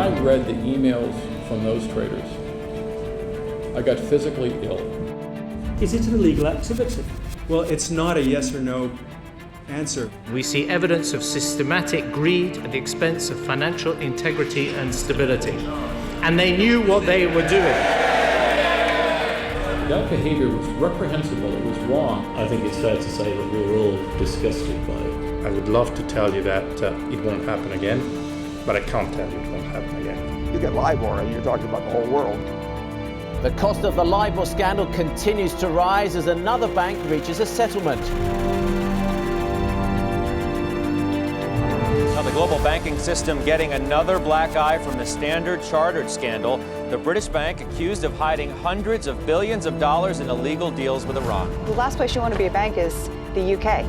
I read the emails from those traders, I got physically ill. Is it an illegal activity? Well, it's not a yes or no answer. We see evidence of systematic greed at the expense of financial integrity and stability. And they knew what they were doing. That behavior was reprehensible, it was wrong. I think it's fair to say that we were all disgusted by it. I would love to tell you that it won't happen again, but I can't tell you it won't happen again. You get LIBOR and you're talking about the whole world. The cost of the LIBOR scandal continues to rise as another bank reaches a settlement. Now, the global banking system getting another black eye from the Standard Chartered scandal. The British bank accused of hiding hundreds of billions of dollars in illegal deals with Iran. The last place you want to be a bank is the UK.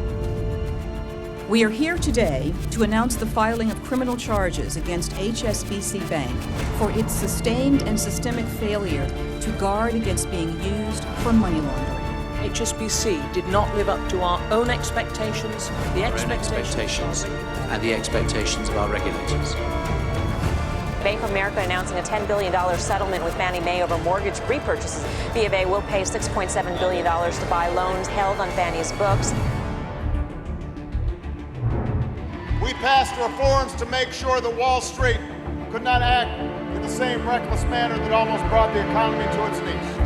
We are here today to announce the filing of criminal charges against HSBC Bank for its sustained and systemic failure to guard against being used for money laundering. HSBC did not live up to our own expectations, the expectations and the expectations of our regulators. Bank of America announcing a $10 billion settlement with Fannie Mae over mortgage repurchases. B of A will pay $6.7 billion to buy loans held on Fannie's books. We passed reforms to make sure that Wall Street could not act in the same reckless manner that almost brought the economy to its knees.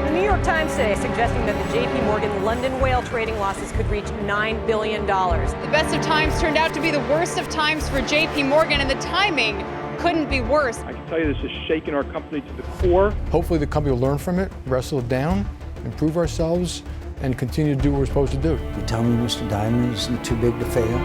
The New York Times today suggesting that the J.P. Morgan London whale trading losses could reach $9 billion. The best of times turned out to be the worst of times for J.P. Morgan, and the timing couldn't be worse. I can tell you this is shaking our company to the core. Hopefully the company will learn from it, wrestle it down, improve ourselves, and continue to do what we're supposed to do. You tell me Mr. Diamond isn't too big to fail?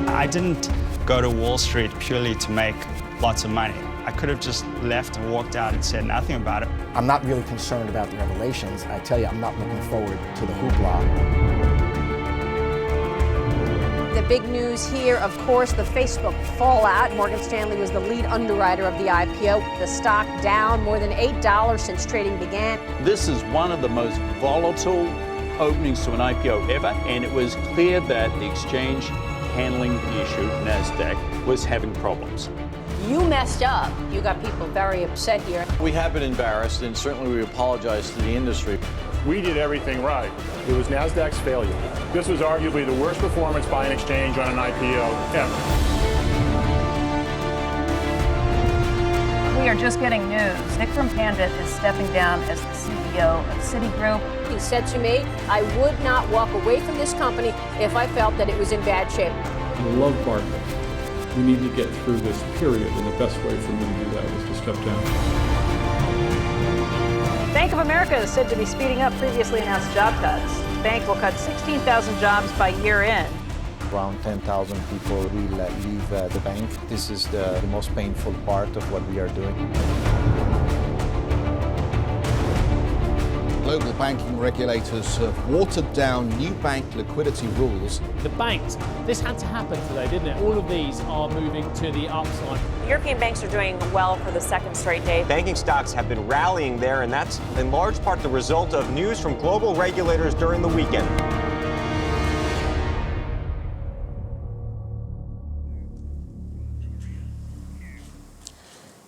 I didn't go to Wall Street purely to make lots of money. I could have just left and walked out and said nothing about it. I'm not really concerned about the revelations. I tell you, I'm not looking forward to the hoopla. The big news here, of course, the Facebook fallout. Morgan Stanley was the lead underwriter of the IPO. The stock down more than $8 since trading began. This is one of the most volatile openings to an IPO ever, and it was clear that the exchange handling the issue, NASDAQ, was having problems. You messed up. You got people very upset here. We have been embarrassed, and certainly we apologize to the industry. We did everything right. It was NASDAQ's failure. This was arguably the worst performance by an exchange on an IPO ever. We are just getting news. Vikram Pandit is stepping down as the CEO of Citigroup. He said to me, I would not walk away from this company if I felt that it was in bad shape. I love Barclays. We need to get through this period, and the best way for me to do that was to step down. Bank of America is said to be speeding up previously announced job cuts. The bank will cut 16,000 jobs by year end. Around 10,000 people will leave the bank. This is the most painful part of what we are doing. Global banking regulators have watered down new bank liquidity rules. The banks, this had to happen today, didn't it? All of these are moving to the upside. European banks are doing well for the second straight day. Banking stocks have been rallying there, and that's in large part the result of news from global regulators during the weekend.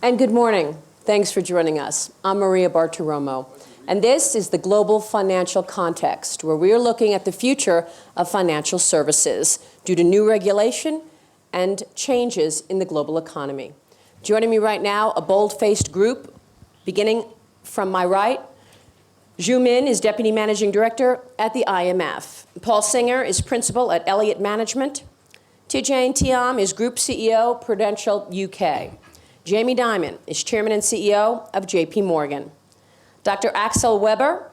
And good morning. Thanks for joining us. I'm Maria Bartiromo. And this is the Global Financial Context, where we are looking at the future of financial services due to new regulation and changes in the global economy. Joining me right now, a bold-faced group, beginning from my right. Zhu Min is Deputy Managing Director at the IMF. Paul Singer is Principal at Elliott Management. Tidjane Thiam is Group CEO, Prudential UK. Jamie Dimon is Chairman and CEO of JP Morgan. Dr. Axel Weber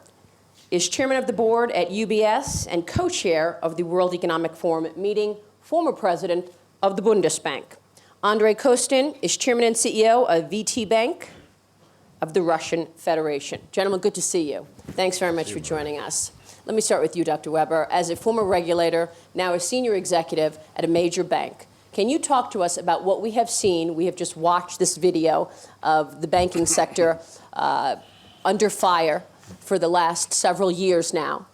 is Chairman of the Board at UBS and Co-Chair of the World Economic Forum meeting, former President of the Bundesbank. Andrei Kostin is Chairman and CEO of VT Bank of the Russian Federation. Gentlemen, good to see you. Thanks very much for joining us. Let me start with you, Dr. Weber. As a former regulator, now a senior executive at a major bank, can you talk to us about what we have seen? We have just watched this video of the banking sector under fire for the last several years now.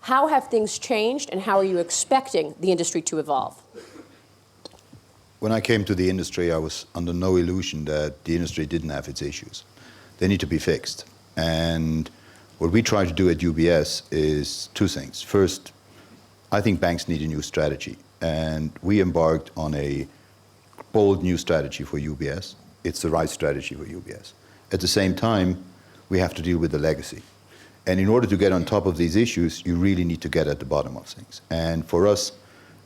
How have things changed, and how are you expecting the industry to evolve? When I came to the industry, I was under no illusion that the industry didn't have its issues. They need to be fixed. And what we try to do at UBS is two things. First, I think banks need a new strategy. And we embarked on a bold new strategy for UBS. It's the right strategy for UBS. At the same time, we have to deal with the legacy. And in order to get on top of these issues, you really need to get at the bottom of things. And for us,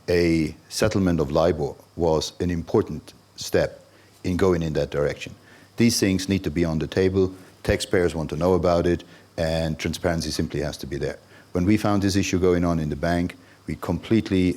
a settlement of LIBOR was an important step in going in that direction. These things need to be on the table. Taxpayers want to know about it, and transparency simply has to be there. When we found this issue going on in the bank, we completely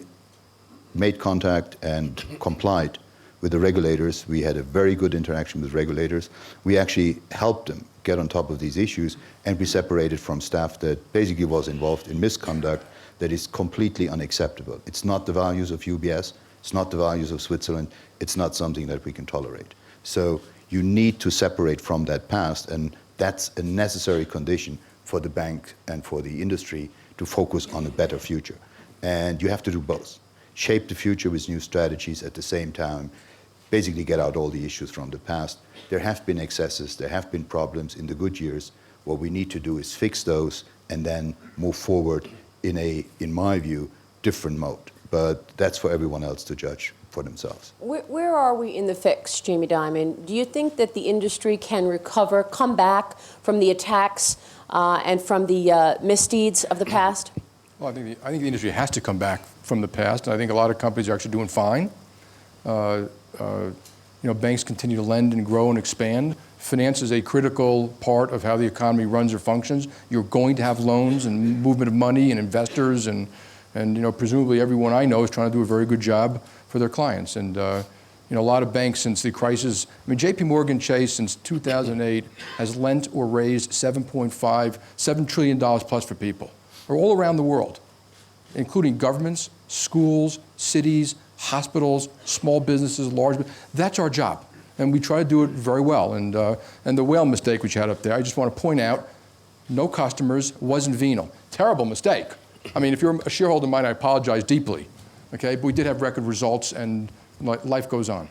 made contact and complied with the regulators. We had a very good interaction with regulators. We actually helped them get on top of these issues, and we separated from staff that basically was involved in misconduct that is completely unacceptable. It's not the values of UBS, it's not the values of Switzerland, it's not something that we can tolerate. So you need to separate from that past, and that's a necessary condition for the bank and for the industry to focus on a better future. And you have to do both. Shape the future with new strategies, at the same time basically get out all the issues from the past. There have been excesses, there have been problems in the good years. What we need to do is fix those and then move forward in a, in my view, different mode. But that's for everyone else to judge for themselves. Where are we in the fix, Jamie Dimon? Do you think that the industry can recover, come back from the attacks and from the misdeeds of the past? Well, I think the industry has to come back from the past, and I think a lot of companies are actually doing fine. Banks continue to lend and grow and expand. Finance is a critical part of how the economy runs or functions. You're going to have loans and movement of money and investors, and presumably everyone I know is trying to do a very good job for their clients. And a lot of banks since the crisis, JP Morgan Chase since 2008 has lent or raised $7 trillion plus for people, or all around the world, including governments, schools, cities, hospitals, small businesses, large businesses. That's our job, and we try to do it very well. And the whale mistake which you had up there, I just want to point out, no customers, wasn't venal. Terrible mistake. I mean, if you're a shareholder of mine, I apologize deeply, okay? But we did have record results, and life goes on.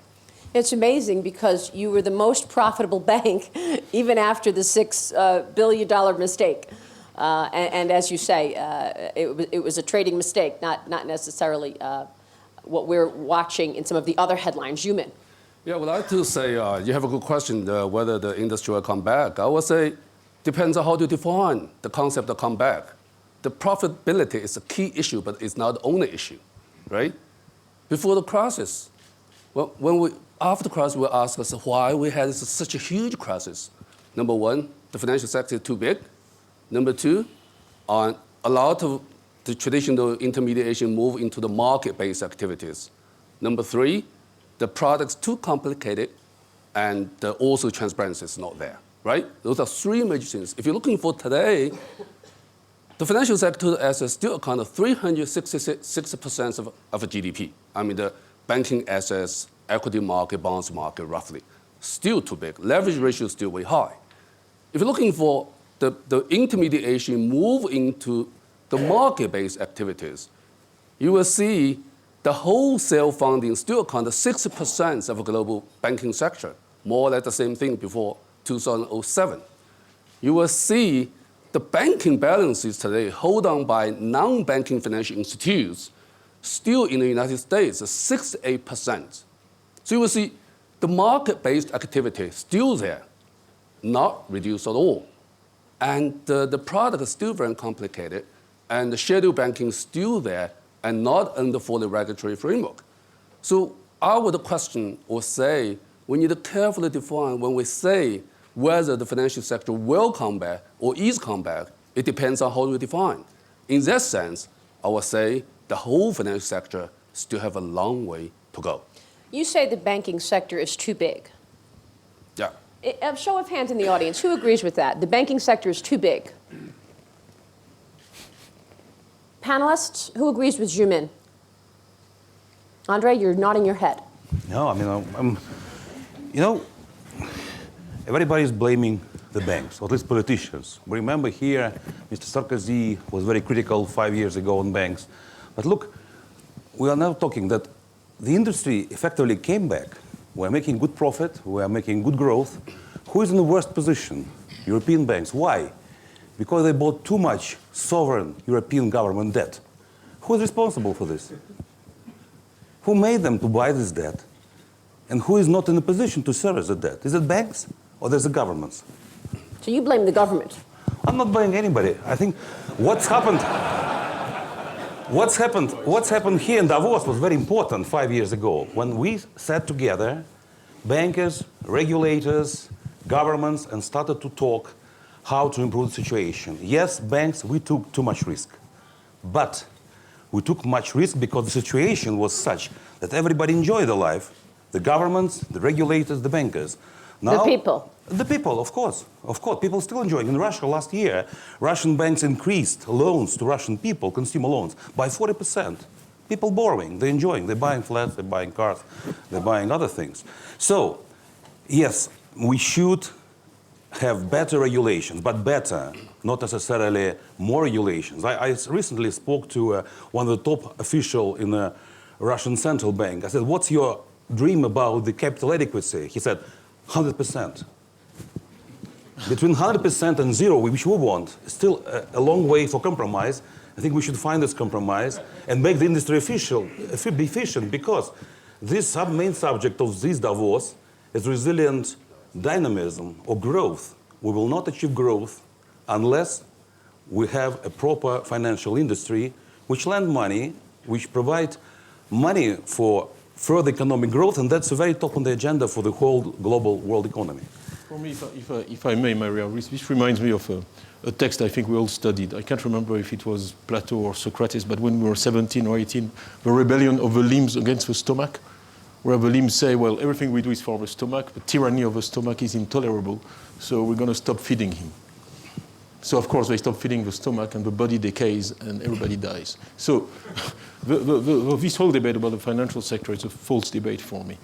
It's amazing because you were the most profitable bank even after the $6 billion mistake. And as you say, it was a trading mistake, not necessarily what we're watching in some of the other headlines. Yumin. Yeah, I would like to say you have a good question whether the industry will come back. I would say depends on how to define the concept of comeback. The profitability is a key issue, but it's not the only issue, right? Before the crisis, after the crisis, we ask us why we had such a huge crisis. Number one, the financial sector is too big. Number two, a lot of the traditional intermediation move into the market-based activities. Number three, the product's too complicated, and also transparency is not there, right? Those are three major things. If you're looking for today, the financial sector assets still account for 366% of GDP. I mean, the banking assets, equity market, bonds market, roughly, still too big. Leverage ratio is still way high. If you're looking for the intermediation move into the market-based activities, you will see the wholesale funding still account for 60% of the global banking sector, more or less the same thing before 2007. You will see the banking balances today held on by non-banking financial institutes still in the United States is 68%. So you will see the market-based activity still there, not reduced at all. And the product is still very complicated, and the scheduled banking is still there and not under fully regulatory framework. So I would question or say we need to carefully define when we say whether the financial sector will come back or is come back, it depends on how we define. In that sense, I would say the whole financial sector still have a long way to go. You say the banking sector is too big. Yeah. A show of hands in the audience, who agrees with that? The banking sector is too big. Panelists, who agrees with Yumin? Andre, you're nodding your head. No, I mean, everybody's blaming the banks, or at least politicians. We remember here, Mr. Sarkozy was very critical 5 years ago on banks. But look, we are now talking that the industry effectively came back. We're making good profit, we are making good growth. Who is in the worst position? European banks. Why? Because they bought too much sovereign European government debt. Who is responsible for this? Who made them to buy this debt? And who is not in a position to service the debt? Is it banks or is it governments? So you blame the government? I'm not blaming anybody. I think what's happened here in Davos was very important 5 years ago when we sat together, bankers, regulators, governments, and started to talk how to improve the situation. Yes, banks, we took too much risk. But we took much risk because the situation was such that everybody enjoyed their life. The governments, the regulators, the bankers. Now, the people. The people, of course. Of course, people still enjoying. In Russia last year, Russian banks increased loans to Russian people, consumer loans, by 40%. People borrowing, they're enjoying. They're buying flats, they're buying cars, they're buying other things. So, yes, we should have better regulations, but better, not necessarily more regulations. I recently spoke to one of the top officials in the Russian central bank. I said, what's your dream about the capital adequacy? He said, 100%. Between 100% and zero, which we want, still a long way for compromise. I think we should find this compromise and make the industry efficient, because this main subject of this Davos is resilient dynamism or growth. We will not achieve growth unless we have a proper financial industry which lend money, which provide money for further economic growth, and that's very top on the agenda for the whole global world economy. For me, if I may, Maria, this reminds me of a text I think we all studied. I can't remember if it was Plato or Socrates, but when we were 17 or 18, the rebellion of the limbs against the stomach, where the limbs say, well, everything we do is for the stomach, but tyranny of the stomach is intolerable, so we're going to stop feeding him. So, of course, they stop feeding the stomach, and the body decays, and everybody dies. So, this whole debate about the financial sector is a false debate for me.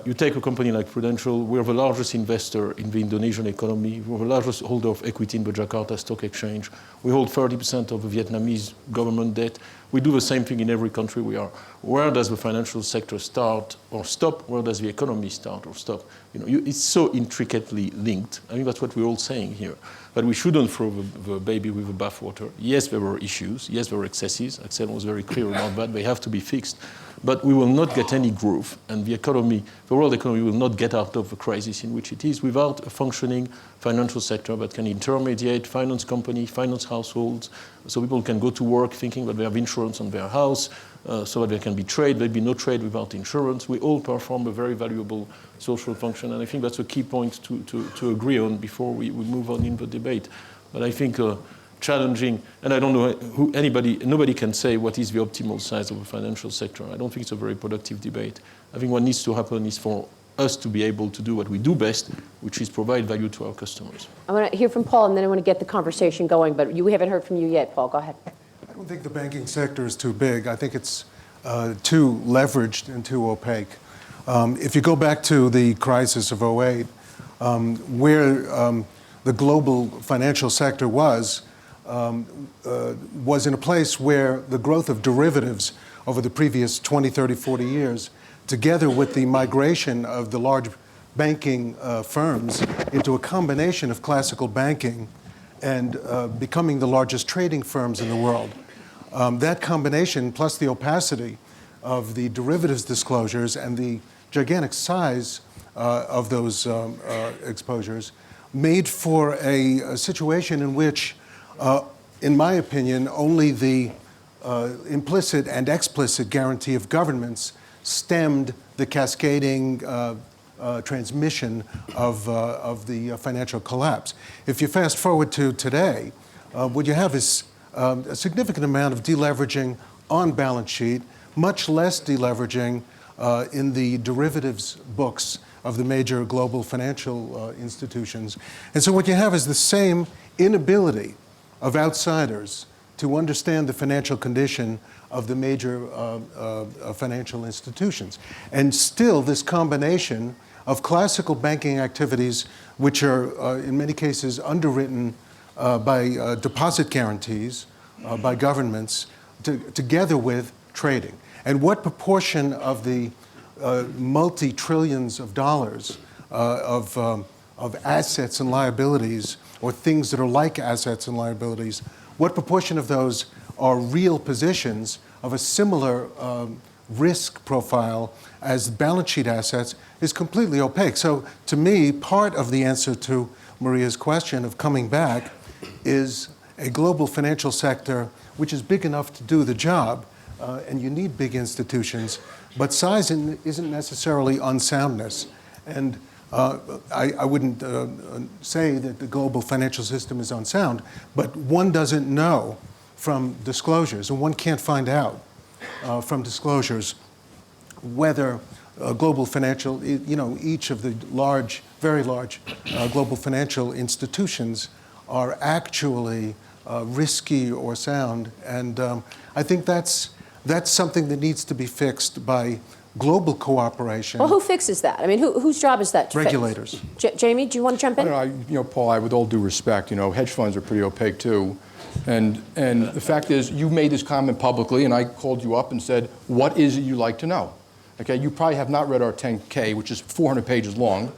You take a company like Prudential, we're the largest investor in the Indonesian economy, we're the largest holder of equity in the Jakarta Stock Exchange, we hold 30% of the Vietnamese government debt. We do the same thing in every country we are. Where does the financial sector start or stop? Where does the economy start or stop? It's so intricately linked. I think that's what we're all saying here. But we shouldn't throw the baby with the bathwater. Yes, there were issues. Yes, there were excesses. Axel was very clear about that. They have to be fixed. But we will not get any growth, and the world economy will not get out of the crisis in which it is without a functioning financial sector that can intermediate, finance companies, finance households, so people can go to work thinking that they have insurance on their house, so that there can be trade. There'd be no trade without insurance. We all perform a very valuable social function, and I think that's a key point to agree on before we move on in the debate. But I think challenging, and I don't know nobody can say what is the optimal size of a financial sector. I don't think it's a very productive debate. I think what needs to happen is for us to be able to do what we do best, which is provide value to our customers. I want to hear from Paul, and then I want to get the conversation going, but we haven't heard from you yet, Paul. Go ahead. I don't think the banking sector is too big. I think it's too leveraged and too opaque. If you go back to the crisis of 2008, where the global financial sector was in a place where the growth of derivatives over the previous 20, 30, 40 years, together with the migration of the large banking firms into a combination of classical banking and becoming the largest trading firms in the world. That combination, plus the opacity of the derivatives disclosures and the gigantic size of those exposures, made for a situation in which, in my opinion, only the implicit and explicit guarantee of governments stemmed the cascading transmission of the financial collapse. If you fast forward to today, what you have is a significant amount of deleveraging on balance sheet, much less deleveraging in the derivatives books of the major global financial institutions. And so what you have is the same inability of outsiders to understand the financial condition of the major financial institutions. And still, this combination of classical banking activities, which are in many cases underwritten by deposit guarantees by governments, together with trading. And what proportion of the multi-trillions of dollars of assets and liabilities, or things that are like assets and liabilities, what proportion of those are real positions of a similar risk profile as balance sheet assets is completely opaque. So to me, part of the answer to Maria's question of coming back is a global financial sector which is big enough to do the job, and you need big institutions, but size isn't necessarily unsoundness. And I wouldn't say that the global financial system is unsound, but one doesn't know from disclosures, and one can't find out from disclosures whether global financial, each of the large, very large global financial institutions are actually risky or sound. And I think that's something that needs to be fixed by global cooperation. Well, who fixes that? I mean, whose job is that to Regulators. fix? Jamie, do you want to jump in? I don't know, Paul, with all due respect, hedge funds are pretty opaque too. And the fact is, you made this comment publicly, and I called you up and said, what is it you'd like to know? Okay, you probably have not read our 10K, which is 400 pages long.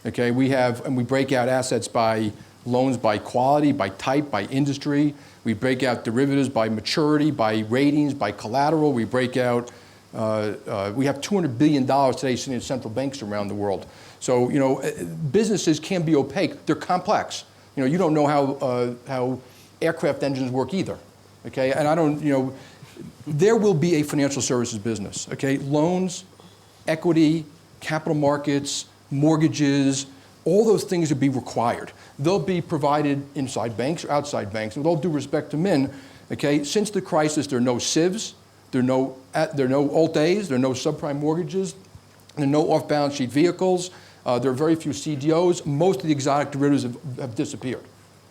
Okay, and we break out assets by loans by quality, by type, by industry. We break out derivatives by maturity, by ratings, by collateral. We break out, we have $200 billion today sitting in central banks around the world. So, businesses can be opaque. They're complex. You don't know how aircraft engines work either. Okay, and I don't, there will be a financial services business. Okay, loans, equity, capital markets, mortgages, all those things will be required. They'll be provided inside banks or outside banks. And with all due respect to Min, okay, since the crisis, there are no SIVs, there are no Alt-A's, there are no subprime mortgages, there are no off-balance sheet vehicles, there are very few CDOs. Most of the exotic derivatives have disappeared.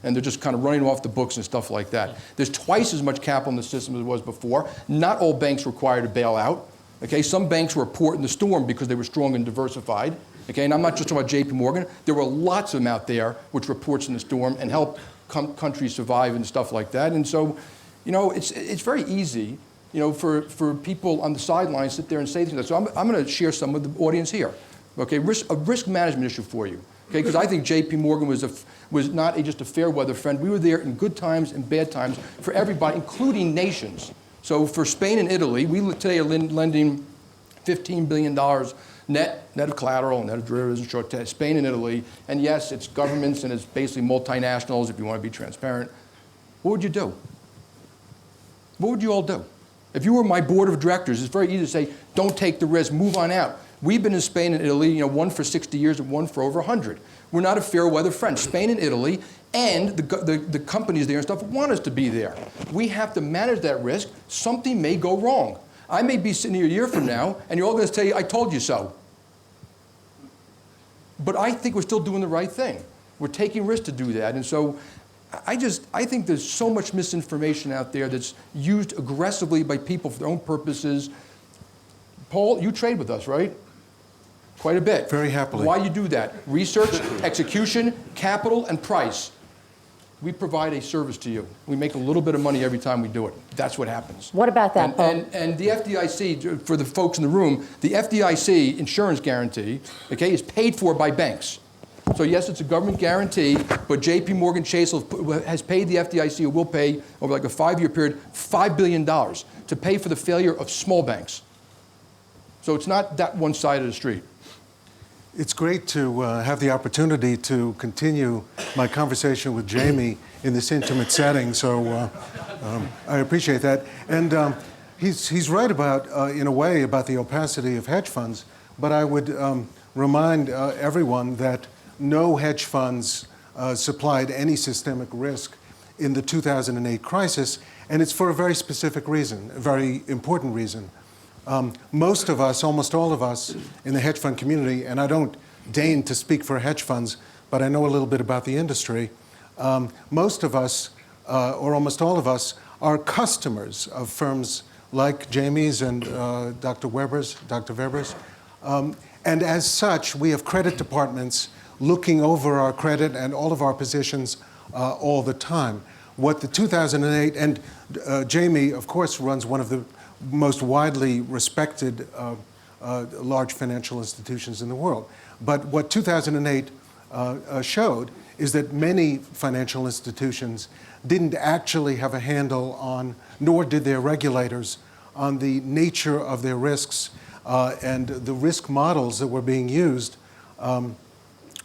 And they're just kind of running off the books and stuff like that. There's twice as much capital in the system as there was before. Not all banks require to bail out. Okay, some banks were a port in the storm because they were strong and diversified. Okay, and I'm not just talking about JP Morgan. There were lots of them out there which were ports in the storm and helped countries survive and stuff like that. And so, it's very easy, for people on the sidelines to sit there and say things like that. So I'm going to share some with the audience here. Okay, a risk management issue for you. Okay, because I think JP Morgan was not just a fair weather friend. We were there in good times and bad times for everybody, including nations. So for Spain and Italy, we today are lending $15 billion net of collateral, net of derivatives and short term, Spain and Italy. And yes, it's governments and it's basically multinationals if you want to be transparent. What would you do? What would you all do? If you were my board of directors, it's very easy to say, don't take the risk, move on out. We've been in Spain and Italy, one for 60 years and one for over 100. We're not a fair weather friend. Spain and Italy and the companies there and stuff want us to be there. We have to manage that risk. Something may go wrong. I may be sitting here a year from now, and you're all going to say, I told you so. But I think we're still doing the right thing. We're taking risks to do that. And so I think there's so much misinformation out there that's used aggressively by people for their own purposes. Paul, you trade with us, right? Quite a bit. Very happily. Why you do that? Research, execution, capital, and price. We provide a service to you. We make a little bit of money every time we do it. That's what happens. What about that, Paul? And the FDIC, for the folks in the room, the FDIC insurance guarantee, okay, is paid for by banks. So yes, it's a government guarantee, but JP Morgan Chase has paid the FDIC, or will pay over like a 5-year period, $5 billion to pay for the failure of small banks. So it's not that one side of the street. It's great to have the opportunity to continue my conversation with Jamie in this intimate setting, so I appreciate that. And he's right about, in a way, about the opacity of hedge funds, but I would remind everyone that no hedge funds supplied any systemic risk in the 2008 crisis, and it's for a very specific reason, a very important reason. Most of us, almost all of us in the hedge fund community, and I don't deign to speak for hedge funds, but I know a little bit about the industry, most of us, or almost all of us, are customers of firms like Jamie's and Dr. Weber's, And as such, we have credit departments looking over our credit and all of our positions all the time. What the 2008, and Jamie, of course, runs one of the most widely respected large financial institutions in the world. But what 2008 showed is that many financial institutions didn't actually have a handle on, nor did their regulators, on the nature of their risks, and the risk models that were being used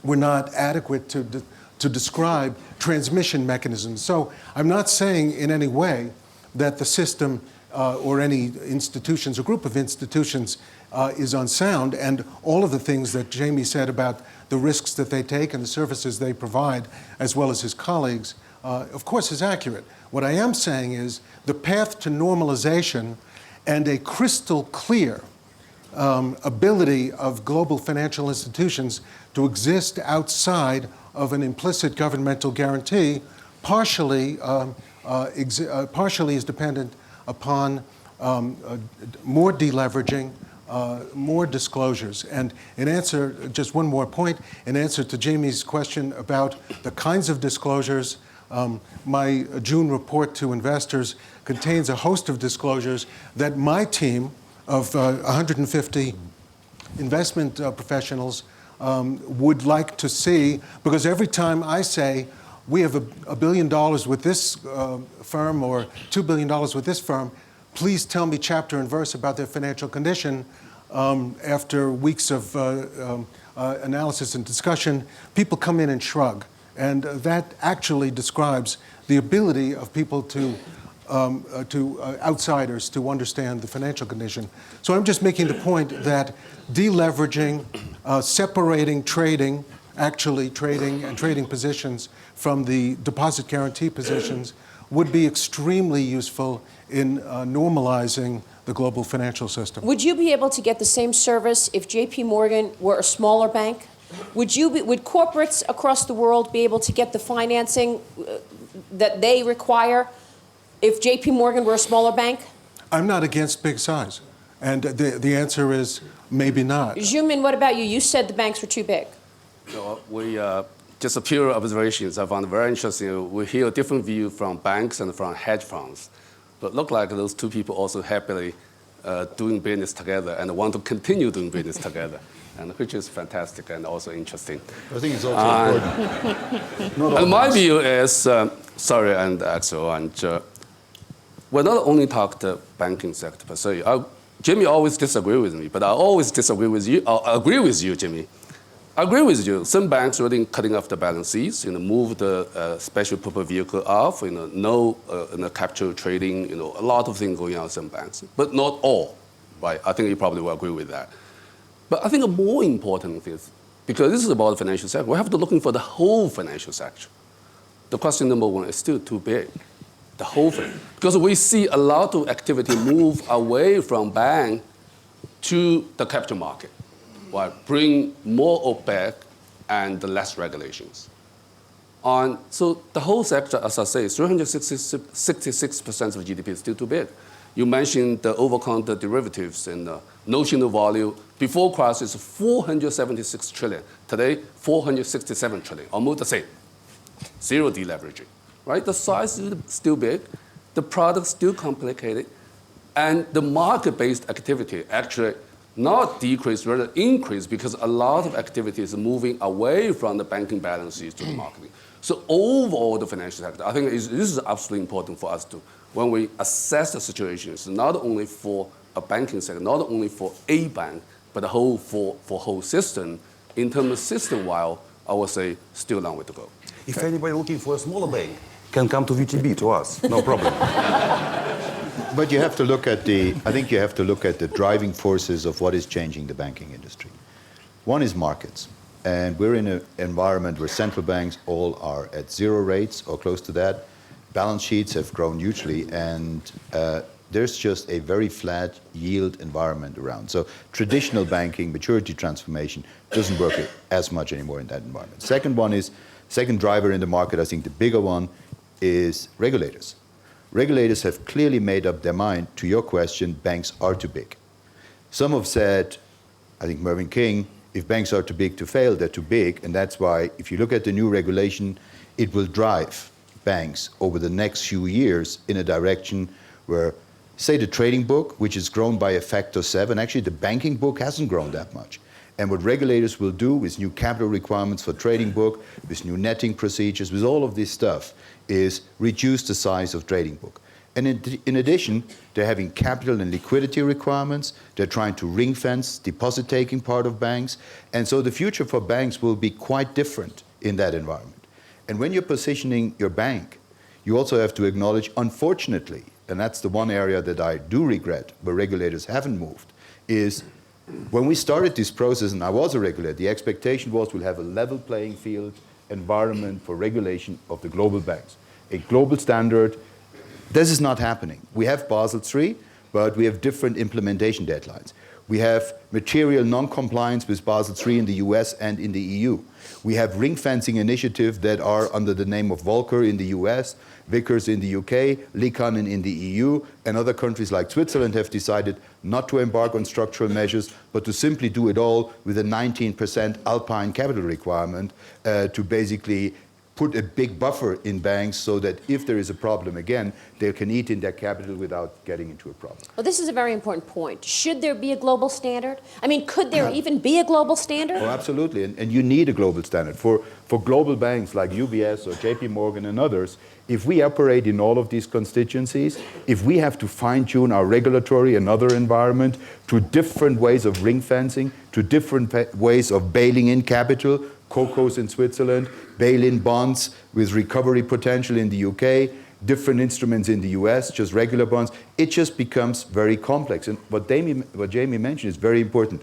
were not adequate to describe transmission mechanisms. So I'm not saying in any way that the system or any institutions or group of institutions is unsound, and all of the things that Jamie said about the risks that they take and the services they provide, as well as his colleagues, of course is accurate. What I am saying is the path to normalization and a crystal clear ability of global financial institutions to exist outside of an implicit governmental guarantee partially is dependent upon more deleveraging, more disclosures. And in answer, just one more point, in answer to Jamie's question about the kinds of disclosures, my June report to investors contains a host of disclosures that my team of 150 investment professionals would like to see, because every time I say we have $1 billion with this firm or $2 billion with this firm, please tell me chapter and verse about their financial condition. After weeks of analysis and discussion, people come in and shrug. And that actually describes the ability of people to outsiders to understand the financial condition. So I'm just making the point that deleveraging, separating trading, actually trading and trading positions from the deposit guarantee positions would be extremely useful in normalizing the global financial system. Would you be able to get the same service if JP Morgan were a smaller bank? Would corporates across the world be able to get the financing that they require if JP Morgan were a smaller bank? I'm not against big size. And the answer is maybe not. Zhumin, what about you? You said the banks were too big. No, just a pure observations I found very interesting. We hear a different view from banks and from hedge funds. But look like those two people also happily doing business together and want to continue doing business together, and which is fantastic and also interesting. I think it's also important. And my view is, sorry, and Axel, and we're not only talk the banking sector per se. Jimmy always disagree with me, but I always disagree with you. I agree with you, Jimmy. I agree with you. Some banks really cutting off the balance sheets, move the special purpose vehicle off, no capture trading, a lot of things going on in some banks, but not all, right? I think you probably will agree with that. But I think a more important thing is, because this is about the financial sector, we have to looking for the whole financial sector. The question number one is still too big, the whole thing, because we see a lot of activity move away from bank to the capital market. Right, bring more OPEC and less regulations. So the whole sector, as I say, 366% of GDP is still too big. You mentioned the over-counter derivatives and notional value. Before crisis, 476 trillion. Today, 467 trillion, almost the same. Zero deleveraging, right? The size is still big. The product still complicated. And the market-based activity actually not decrease, rather increase, because a lot of activity is moving away from the banking balances to the marketing. So overall, the financial sector, I think this is absolutely important for us to, when we assess the situation, it's not only for a banking sector, not only for a bank, but the whole for whole system. In terms of system-wide, I would say still a long way to go. If anybody looking for a smaller bank can come to VTB, to us, no problem. But you have to look at I think you have to look at the driving forces of what is changing the banking industry. One is markets. And we're in an environment where central banks all are at zero rates or close to that. Balance sheets have grown hugely, and there's just a very flat yield environment around. So traditional banking, maturity transformation, doesn't work as much anymore in that environment. Second driver in the market, I think the bigger one, is regulators. Regulators have clearly made up their mind, to your question, banks are too big. Some have said I think Mervyn King, if banks are too big to fail, they're too big. And that's why, if you look at the new regulation, it will drive banks over the next few years in a direction where, say, the trading book, which has grown by a factor 7, actually the banking book hasn't grown that much. And what regulators will do with new capital requirements for trading book, with new netting procedures, with all of this stuff, is reduce the size of trading book. And in addition, they're having capital and liquidity requirements. They're trying to ring fence deposit-taking part of banks. And so the future for banks will be quite different in that environment. And when you're positioning your bank, you also have to acknowledge, unfortunately, and that's the one area that I do regret where regulators haven't moved, is when we started this process, and I was a regulator, the expectation was we'll have a level playing field environment for regulation of the global banks, a global standard. This is not happening. We have Basel III, but we have different implementation deadlines. We have material non-compliance with Basel III in the US and in the EU. We have ring-fencing initiatives that are under the name of Volcker in the US, Vickers in the UK, Liikanen in the EU, and other countries like Switzerland have decided not to embark on structural measures, but to simply do it all with a 19% alpine capital requirement to basically put a big buffer in banks so that if there is a problem again, they can eat in their capital without getting into a problem. Well, this is a very important point. Should there be a global standard? I mean, could there even be a global standard? Oh, absolutely. And you need a global standard. For global banks like UBS or JP Morgan and others, if we operate in all of these constituencies, if we have to fine-tune our regulatory and other environment to different ways of ring fencing, to different ways of bailing in capital, CoCos in Switzerland, bail-in bonds with recovery potential in the UK, different instruments in the US, just regular bonds, it just becomes very complex. And what Jamie mentioned is very important.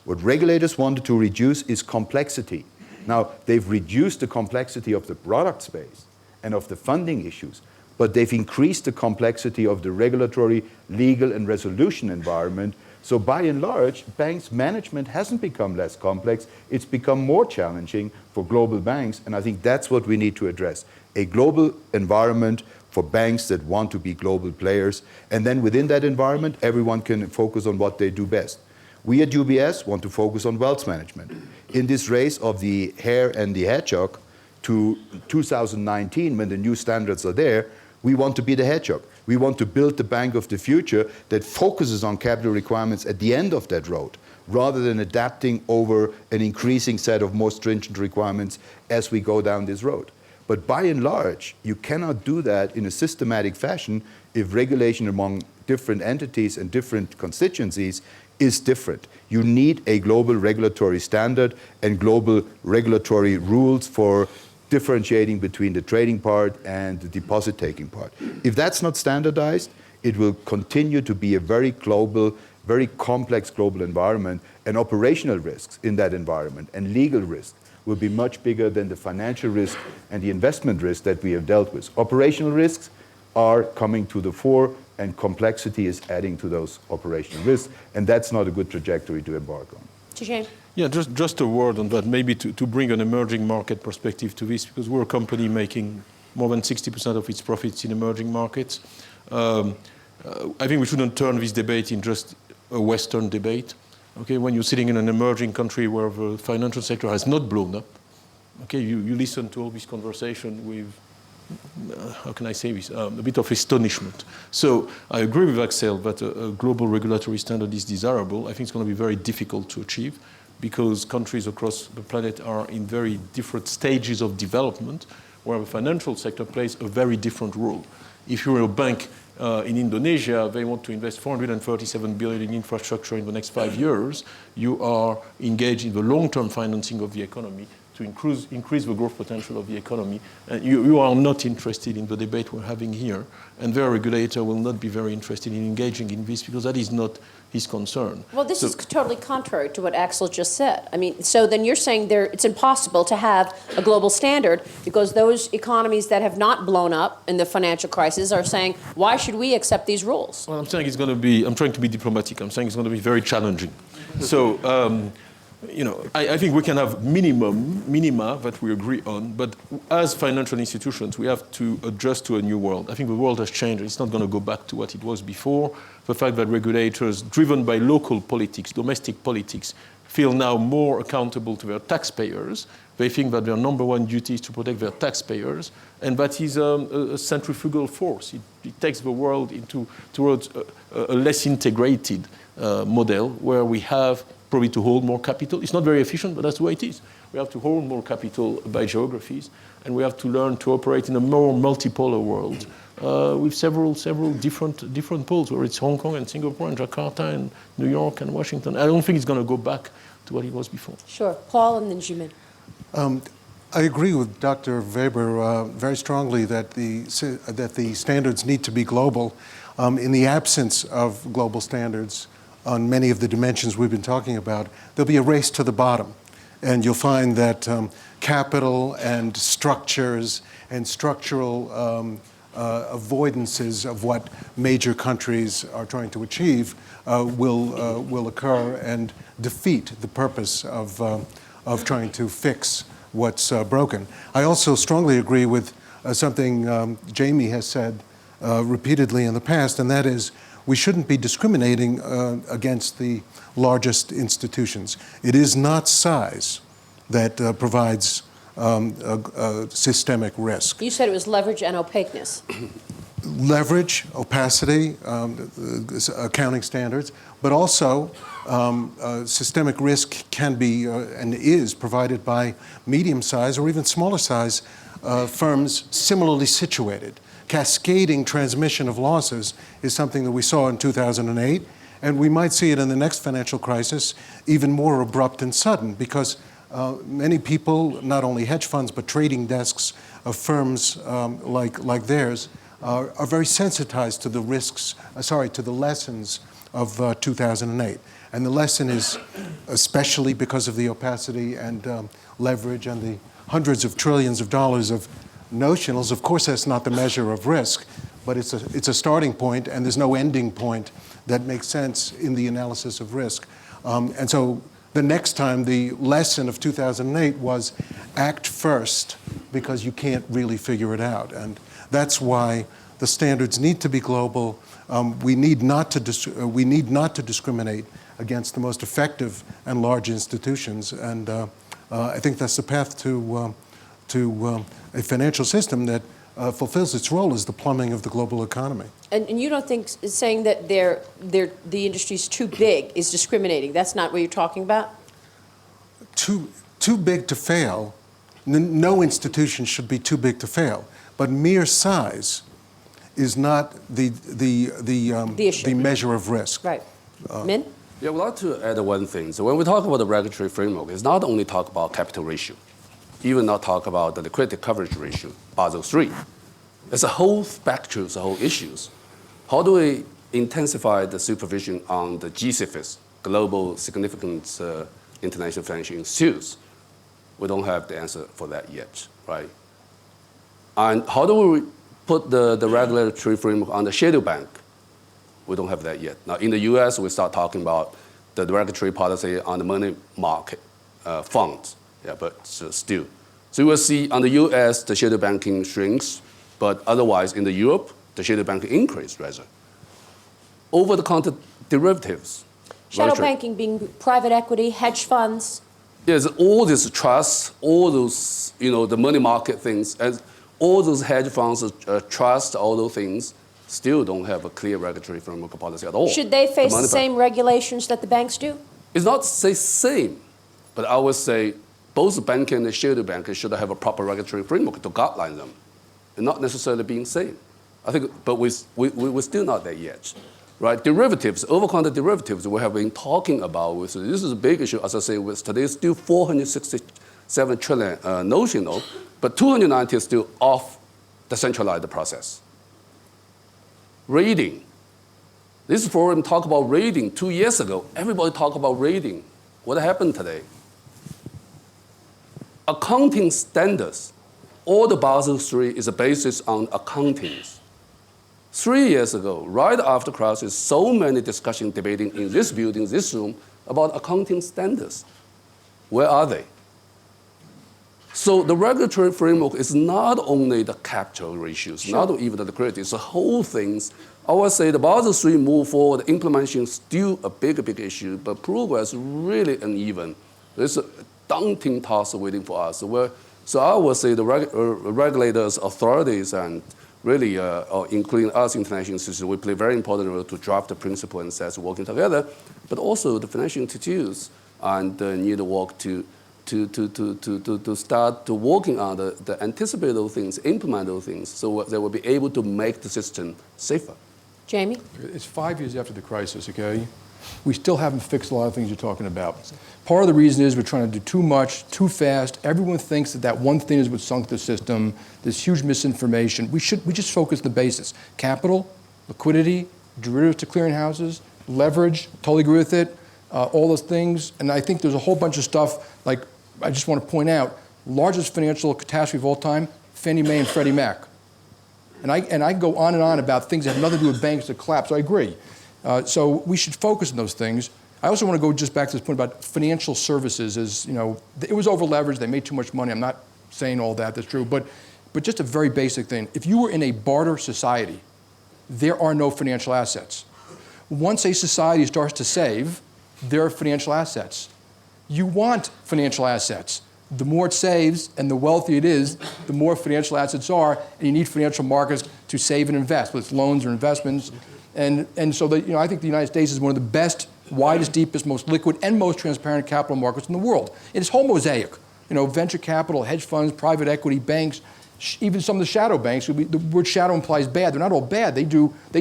What regulators wanted to reduce is complexity. Now, they've reduced the complexity of the product space and of the funding issues, but they've increased the complexity of the regulatory, legal, and resolution environment. So by and large, banks' management hasn't become less complex. It's become more challenging for global banks, and I think that's what we need to address. A global environment for banks that want to be global players, and then within that environment, everyone can focus on what they do best. We at UBS want to focus on wealth management. In this race of the hare and the hedgehog to 2019, when the new standards are there, we want to be the hedgehog. We want to build the bank of the future that focuses on capital requirements at the end of that road, rather than adapting over an increasing set of more stringent requirements as we go down this road. But by and large, you cannot do that in a systematic fashion if regulation among different entities and different constituencies is different. You need a global regulatory standard and global regulatory rules for differentiating between the trading part and the deposit-taking part. If that's not standardized, it will continue to be a very global, very complex global environment, and operational risks in that environment and legal risks will be much bigger than the financial risk and the investment risk that we have dealt with. Operational risks are coming to the fore, and complexity is adding to those operational risks, and that's not a good trajectory to embark on. Touché. Yeah, just a word on that, maybe to bring an emerging market perspective to this, because we're a company making more than 60% of its profits in emerging markets. I think we shouldn't turn this debate in just a Western debate. Okay, when you're sitting in an emerging country where the financial sector has not blown up, okay, you listen to all this conversation with, how can I say this, a bit of astonishment. So I agree with Axel that a global regulatory standard is desirable. I think it's going to be very difficult to achieve, because countries across the planet are in very different stages of development, where the financial sector plays a very different role. If you're a bank in Indonesia, they want to invest 437 billion in infrastructure in the next 5 years. You are engaged in the long-term financing of the economy to increase the growth potential of the economy. And you are not interested in the debate we're having here, and their regulator will not be very interested in engaging in this, because that is not his concern. Well, this is totally contrary to what Axel just said. I mean, so then you're saying it's impossible to have a global standard, because those economies that have not blown up in the financial crisis are saying, why should we accept these rules? Well, I'm saying it's going to be, I'm trying to be diplomatic, I'm saying it's going to be very challenging. So, you know, I think we can have minima that we agree on, but as financial institutions, we have to adjust to a new world. I think the world has changed. It's not going to go back to what it was before. The fact that regulators, driven by local politics, domestic politics, feel now more accountable to their taxpayers. They think that their number one duty is to protect their taxpayers, and that is a centrifugal force. It takes the world towards a less integrated model where we have probably to hold more capital. It's not very efficient, but that's the way it is. We have to hold more capital by geographies, and we have to learn to operate in a more multipolar world with several different poles, where it's Hong Kong and Singapore and Jakarta and New York and Washington. I don't think it's going to go back to what it was before. Sure. Paul and then Jimin. I agree with Dr. Weber very strongly that the standards need to be global. In the absence of global standards on many of the dimensions we've been talking about, there'll be a race to the bottom. And you'll find that capital and structures and structural avoidances of what major countries are trying to achieve will occur and defeat the purpose of trying to fix what's broken. I also strongly agree with something Jamie has said repeatedly in the past, and that is we shouldn't be discriminating against the largest institutions. It is not size that provides systemic risk. You said it was leverage and opaqueness. Leverage, opacity, accounting standards, but also systemic risk can be and is provided by medium-sized or even smaller-sized firms similarly situated. Cascading transmission of losses is something that we saw in 2008, and we might see it in the next financial crisis even more abrupt and sudden, because many people, not only hedge funds, but trading desks of firms like theirs, are very sensitized to the risks, to the lessons of 2008. And the lesson is, especially because of the opacity and leverage and the hundreds of trillions of dollars of notionals, of course that's not the measure of risk, but it's a starting point, and there's no ending point that makes sense in the analysis of risk. And so the next time, the lesson of 2008 was act first, because you can't really figure it out. And that's why the standards need to be global. We need not to discriminate against the most effective and large institutions. And I think that's the path to a financial system that fulfills its role as the plumbing of the global economy. And you don't think saying that the industry's too big is discriminating? That's not what you're talking about? Too big to fail. No institution should be too big to fail. But mere size is not the measure of risk. Right. Min? Yeah, I would like to add one thing. So when we talk about the regulatory framework, it's not only talk about capital ratio, even not talk about the liquidity coverage ratio, Basel III. It's a whole spectrum, it's a whole issues. How do we intensify the supervision on the GSIFIs, global significant international financial institutes? We don't have the answer for that yet, right? And how do we put the regulatory framework on the shadow bank? We don't have that yet. Now, in the US, we start talking about the regulatory policy on the money market funds, yeah, but still. So you will see on the US, the shadow banking shrinks, but otherwise in the Europe, the shadow banking increase rather. Over-the-counter derivatives. Shadow banking being private equity, hedge funds. Yes, all these trusts, all those, the money market things, and all those hedge funds, trusts, all those things, still don't have a clear regulatory framework policy at all. Should they face the same regulations that the banks do? It's not say same, but I would say both banking and the shadow banking should have a proper regulatory framework to guideline them, and not necessarily being same. I think, but we're still not there yet, right? Derivatives, over-counter derivatives, we have been talking about. This is a big issue, as I say. With today, still 467 trillion notional, but 290 is still off the centralized process. Rating. This forum talked about rating 2 years ago. Everybody talked about rating. What happened today? Accounting standards. All the Basel III is a basis on accountings. 3 years ago, right after crisis, so many discussions debating in this building, this room, about accounting standards. Where are they? So the regulatory framework is not only the capital ratios, not even the liquidity, it's the whole things I would say the Basel III move forward, implementation is still a big issue, but progress really uneven. There's a daunting task waiting for us. So I would say the regulators, authorities, and really, including us, international institutions, we play a very important role to draft the principle and sets working together, but also the financial institutes and need to work to start to working on the anticipate those things, implement those things, so they will be able to make the system safer. Jamie? It's 5 years after the crisis, okay? We still haven't fixed a lot of things you're talking about. Part of the reason is we're trying to do too much, too fast. Everyone thinks that one thing is what sunk the system. There's huge misinformation. We just focus on the basis. Capital, liquidity, derivatives to clearinghouses, leverage, totally agree with it, all those things. And I think there's a whole bunch of stuff, like I just want to point out, largest financial catastrophe of all time, Fannie Mae and Freddie Mac. And I go on and on about things that have nothing to do with banks that collapse. I agree. So we should focus on those things. I also want to go just back to this point about financial services. As you know, it was over leveraged. They made too much money. I'm not saying all that. That's true. But just a very basic thing. If you were in a barter society, there are no financial assets. Once a society starts to save, there are financial assets. You want financial assets. The more it saves and the wealthier it is, the more financial assets are, and you need financial markets to save and invest, whether it's loans or investments. And so I think the United States is one of the best, widest, deepest, most liquid, and most transparent capital markets in the world. It's whole mosaic. Venture capital, hedge funds, private equity, banks, even some of the shadow banks. The word shadow implies bad. They're not all bad.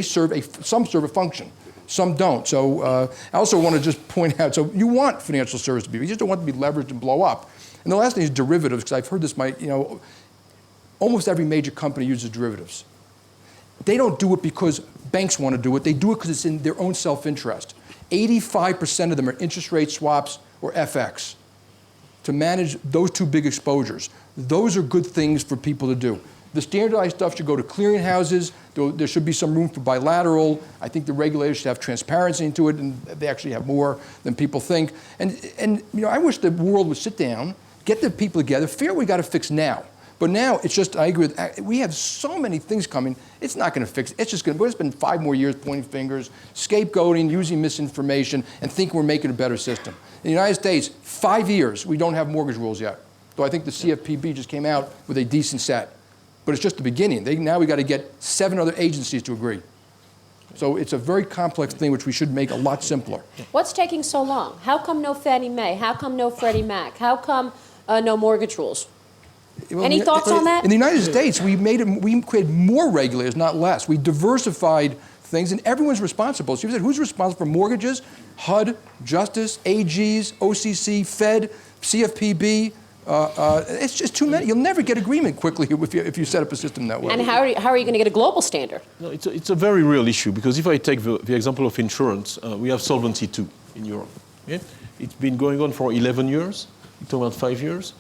Some serve a function. Some don't. So I also want to just point out, so you want financial service to be, you just don't want it to be leveraged and blow up. And the last thing is derivatives, because I've heard this, almost every major company uses derivatives. They don't do it because banks want to do it. They do it because it's in their own self-interest. 85% of them are interest rate swaps or FX to manage those two big exposures. Those are good things for people to do. The standardized stuff should go to clearinghouses. There should be some room for bilateral. I think the regulators should have transparency into it, and they actually have more than people think. And I wish the world would sit down, get the people together, figure we got to fix now. But now it's just, I agree with, we have so many things coming, it's not going to fix it. It's just going to spend 5 more years pointing fingers, scapegoating, using misinformation, and think we're making a better system. In the United States, 5 years, we don't have mortgage rules yet. Though I think the CFPB just came out with a decent set. But it's just the beginning. Now we got to get 7 other agencies to agree. So it's a very complex thing which we should make a lot simpler. What's taking so long? How come no Fannie Mae? How come no Freddie Mac? How come no mortgage rules? Well, any thoughts on that? In the United States, we created more regulators, not less. We diversified things, and everyone's responsible. So you said, who's responsible for mortgages? HUD, Justice, AGs, OCC, Fed, CFPB. It's just too many. You'll never get agreement quickly if you set up a system that way. And how are you going to get a global standard? No, it's a very real issue, because if I take the example of insurance, we have Solvency II in Europe. Okay? It's been going on for 11 years. It's about 5 years.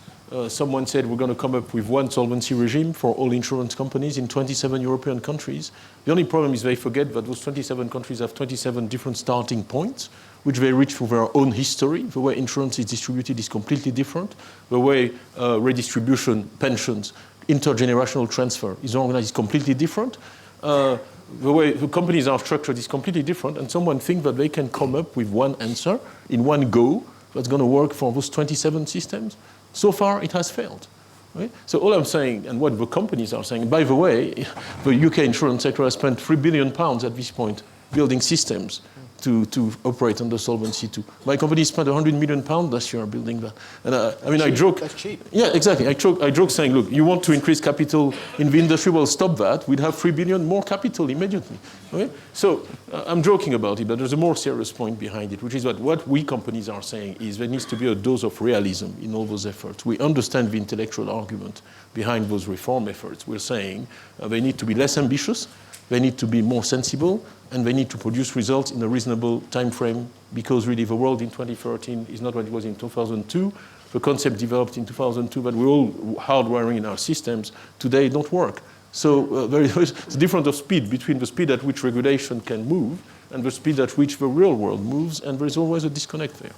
Someone said we're going to come up with one solvency regime for all insurance companies in 27 European countries. The only problem is they forget that those 27 countries have 27 different starting points, which they reach through their own history. The way insurance is distributed is completely different. The way redistribution, pensions, intergenerational transfer is organized is completely different. The way the companies are structured is completely different. And someone thinks that they can come up with one answer in one go that's going to work for those 27 systems. So far, it has failed. Right? So all I'm saying, and what the companies are saying, by the way, the UK insurance sector has spent £3 billion at this point building systems to operate under Solvency II. My company spent £100 million last year building that. And I joke. That's cheap. Yeah, exactly. I joke saying, look, you want to increase capital in the industry, well, stop that. We'd have £3 billion more capital immediately. Okay? So I'm joking about it, but there's a more serious point behind it, which is that what we companies are saying is there needs to be a dose of realism in all those efforts. We understand the intellectual argument behind those reform efforts. We're saying they need to be less ambitious, they need to be more sensible, and they need to produce results in a reasonable time frame, because really the world in 2013 is not what it was in 2002. The concept developed in 2002 that we're all hardwiring in our systems today don't work. So there is a difference of speed between the speed at which regulation can move and the speed at which the real world moves, and there is always a disconnect there.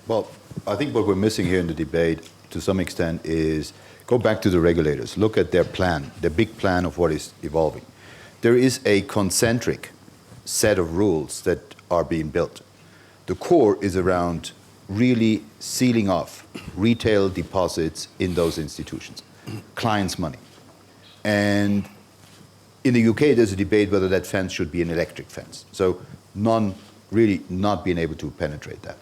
Well, I think what we're missing here in the debate to some extent is go back to the regulators, look at their plan, their big plan of what is evolving. There is a concentric set of rules that are being built. The core is around really sealing off retail deposits in those institutions, clients' money. And in the UK, there's a debate whether that fence should be an electric fence. So none really not being able to penetrate that.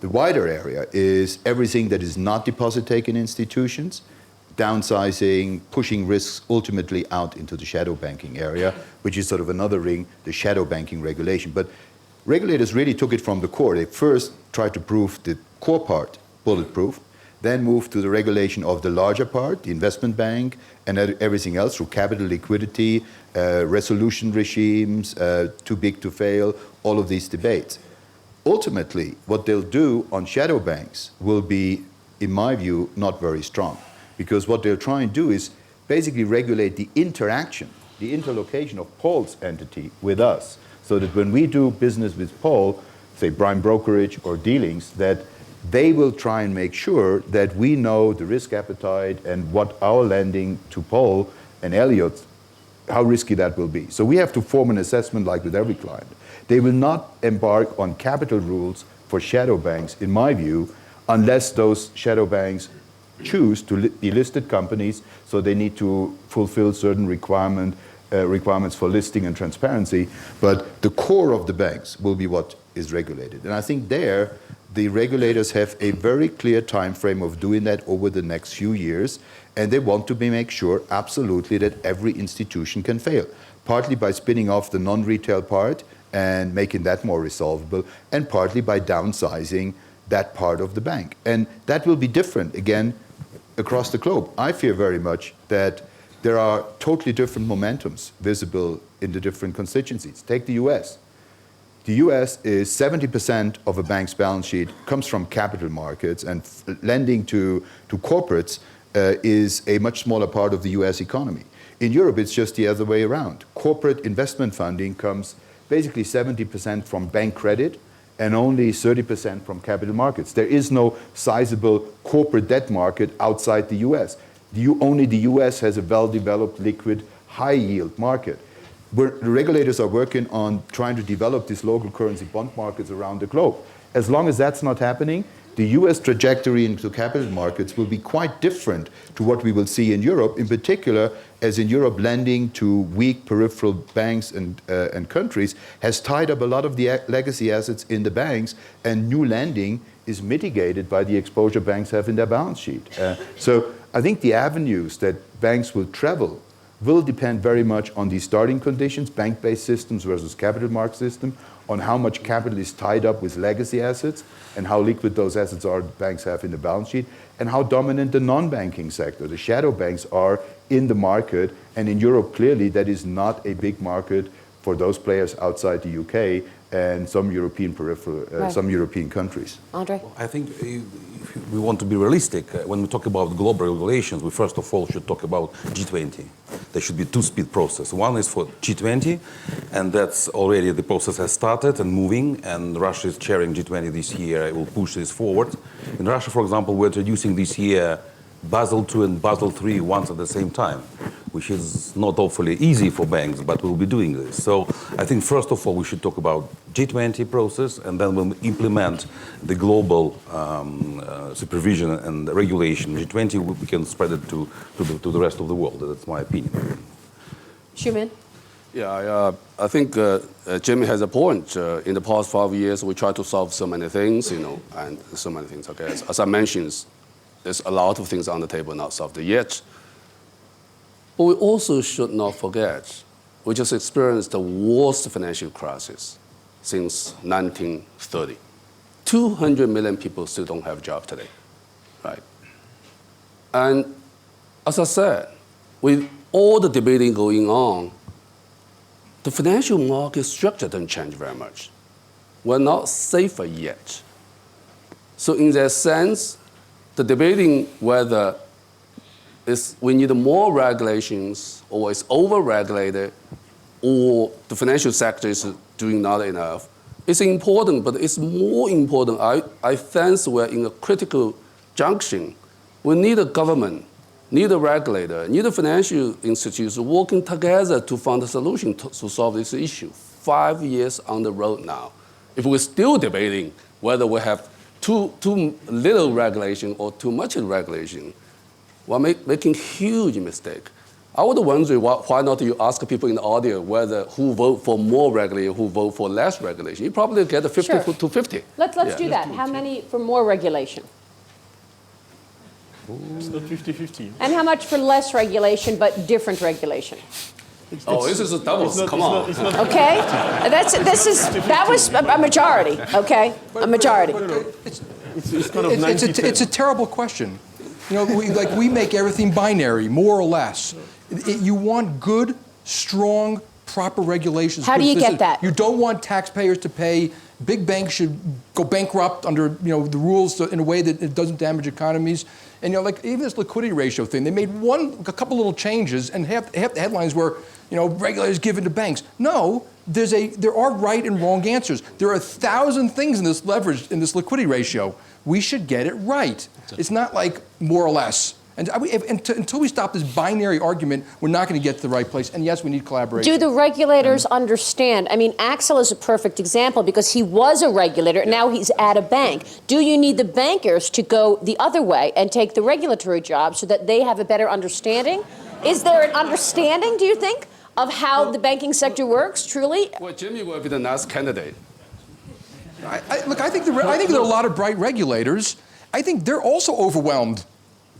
The wider area is everything that is not deposit-taking institutions, downsizing, pushing risks ultimately out into the shadow banking area, which is sort of another ring, the shadow banking regulation. But regulators really took it from the core. They first tried to prove the core part bulletproof, then moved to the regulation of the larger part, the investment bank, and everything else through capital liquidity, resolution regimes, too big to fail, all of these debates. Ultimately, what they'll do on shadow banks will be, in my view, not very strong. Because what they'll try and do is basically regulate the interaction, the interlocation of Paul's entity with us, so that when we do business with Paul, say prime brokerage or dealings, that they will try and make sure that we know the risk appetite and what our lending to Paul and Elliot, how risky that will be. So we have to form an assessment like with every client. They will not embark on capital rules for shadow banks, in my view, unless those shadow banks choose to be listed companies, so they need to fulfill certain requirements for listing and transparency. But the core of the banks will be what is regulated. And I think there, the regulators have a very clear time frame of doing that over the next few years, and they want to make sure absolutely that every institution can fail, partly by spinning off the non-retail part and making that more resolvable, and partly by downsizing that part of the bank. And that will be different, again, across the globe. I fear very much that there are totally different momentums visible in the different constituencies. Take the US. The US is 70% of a bank's balance sheet comes from capital markets, and lending to corporates is a much smaller part of the US economy. In Europe, it's just the other way around. Corporate investment funding comes basically 70% from bank credit and only 30% from capital markets. There is no sizable corporate debt market outside the US. Only the US has a well-developed, liquid, high-yield market. The regulators are working on trying to develop these local currency bond markets around the globe. As long as that's not happening, the US trajectory into capital markets will be quite different to what we will see in Europe, in particular, as in Europe, lending to weak peripheral banks and countries has tied up a lot of the legacy assets in the banks, and new lending is mitigated by the exposure banks have in their balance sheet. So I think the avenues that banks will travel will depend very much on the starting conditions, bank-based systems versus capital market system, on how much capital is tied up with legacy assets and how liquid those assets are banks have in the balance sheet, and how dominant the non-banking sector, the shadow banks, are in the market. And in Europe, clearly, that is not a big market for those players outside the UK and some European peripheral, some European countries. Andre? Well, I think if we want to be realistic, when we talk about global regulations, we first of all should talk about G20. There should be a two-speed process. One is for G20, and that's already the process has started and moving, and Russia is chairing G20 this year. It will push this forward. In Russia, for example, we're introducing this year Basel II and Basel III once at the same time, which is not awfully easy for banks, but we'll be doing this. So I think first of all we should talk about G20 process, and then we'll implement the global supervision and regulation. G20, we can spread it to the rest of the world. That's my opinion. Shumen? Yeah, I think Jimmy has a point. In the past 5 years, we tried to solve so many things, and so many things. Okay, as I mentioned, there's a lot of things on the table not solved yet. But we also should not forget, we just experienced the worst financial crisis since 1930. 200 million people still don't have a job today, right? And as I said, with all the debating going on, the financial market structure doesn't change very much. We're not safer yet. So in that sense, the debating whether we need more regulations or it's over-regulated or the financial sector is doing not enough, it's important, but it's more important. I sense we're in a critical junction. We need a government, need a regulator, need a financial institution working together to find a solution to solve this issue. 5 years on the road now. If we're still debating whether we have too little regulation or too much regulation, we're making huge mistake. I would wonder why not you ask people in the audience whether who vote for more regulation, who vote for less regulation. You probably get a 50 to 50. Let's do that. How many for more regulation? It's not 50-50. And how much for less regulation but different regulation? This is a Davos. Come on. Okay, that was a majority. Okay, a majority. It's kind of 90-10. It's a terrible question. You know, we make everything binary, more or less. You want good, strong, proper regulations. How do you get that? You don't want taxpayers to pay. Big banks should go bankrupt under the rules in a way that it doesn't damage economies. And even this liquidity ratio thing, they made a couple little changes, and half the headlines were regulators given to banks. No, there are right and wrong answers. There are 1,000 things in this leverage, in this liquidity ratio. We should get it right. It's not like more or less. And until we stop this binary argument, we're not going to get to the right place. And yes, we need collaboration. Do the regulators understand? I mean, Axel is a perfect example because he was a regulator, and now he's at a bank. Do you need the bankers to go the other way and take the regulatory job so that they have a better understanding? Is there an understanding, do you think, of how the banking sector works, truly? Well, Jimmy will be the next candidate. Look, I think there are a lot of bright regulators. I think they're also overwhelmed.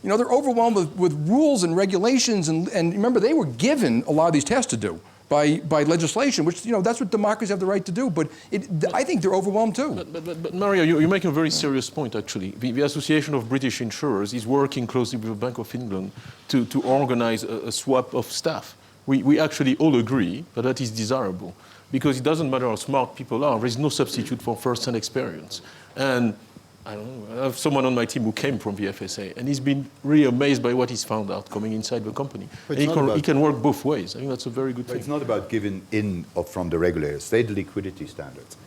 They're overwhelmed with rules and regulations, and remember, they were given a lot of these tests to do by legislation, which, that's what democracies have the right to do, but I think they're overwhelmed too. But Mario, you make a very serious point, actually. The Association of British Insurers is working closely with the Bank of England to organize a swap of staff. We actually all agree that is desirable, because it doesn't matter how smart people are, there's no substitute for first-hand experience. And I don't know, I have someone on my team who came from the FSA, and he's been really amazed by what he's found out coming inside the company. And he can work both ways. I think that's a very good thing. It's not about giving in from the regulators. They the liquidity standards.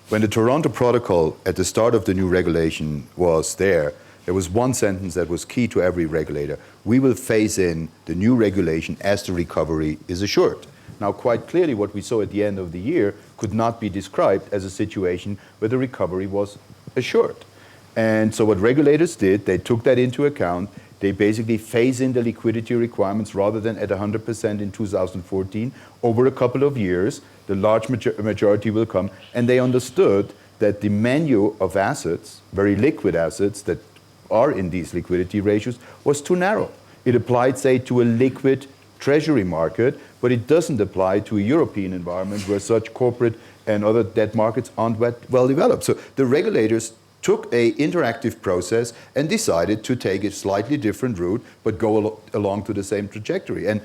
When the Toronto Protocol at the start of the new regulation was there was one sentence that was key to every regulator. We will phase in the new regulation as the recovery is assured. Now, quite clearly, what we saw at the end of the year could not be described as a situation where the recovery was assured. And so what regulators did, they took that into account. They basically phase in the liquidity requirements rather than at 100% in 2014. Over a couple of years, the large majority will come. And they understood that the menu of assets, very liquid assets that are in these liquidity ratios, was too narrow. It applied, say, to a liquid treasury market, but it doesn't apply to a European environment where such corporate and other debt markets aren't well developed. So the regulators took an interactive process and decided to take a slightly different route, but go along to the same trajectory. And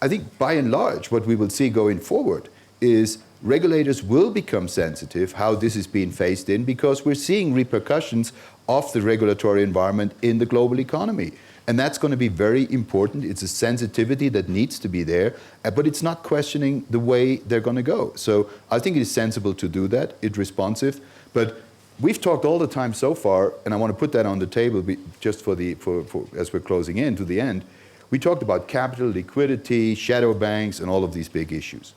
I think by and large, what we will see going forward is regulators will become sensitive how this is being phased in, because we're seeing repercussions of the regulatory environment in the global economy. And that's going to be very important. It's a sensitivity that needs to be there, but it's not questioning the way they're going to go. So I think it's sensible to do that. It's responsive. But we've talked all the time so far, and I want to put that on the table just as we're closing in to the end. We talked about capital, liquidity, shadow banks, and all of these big issues.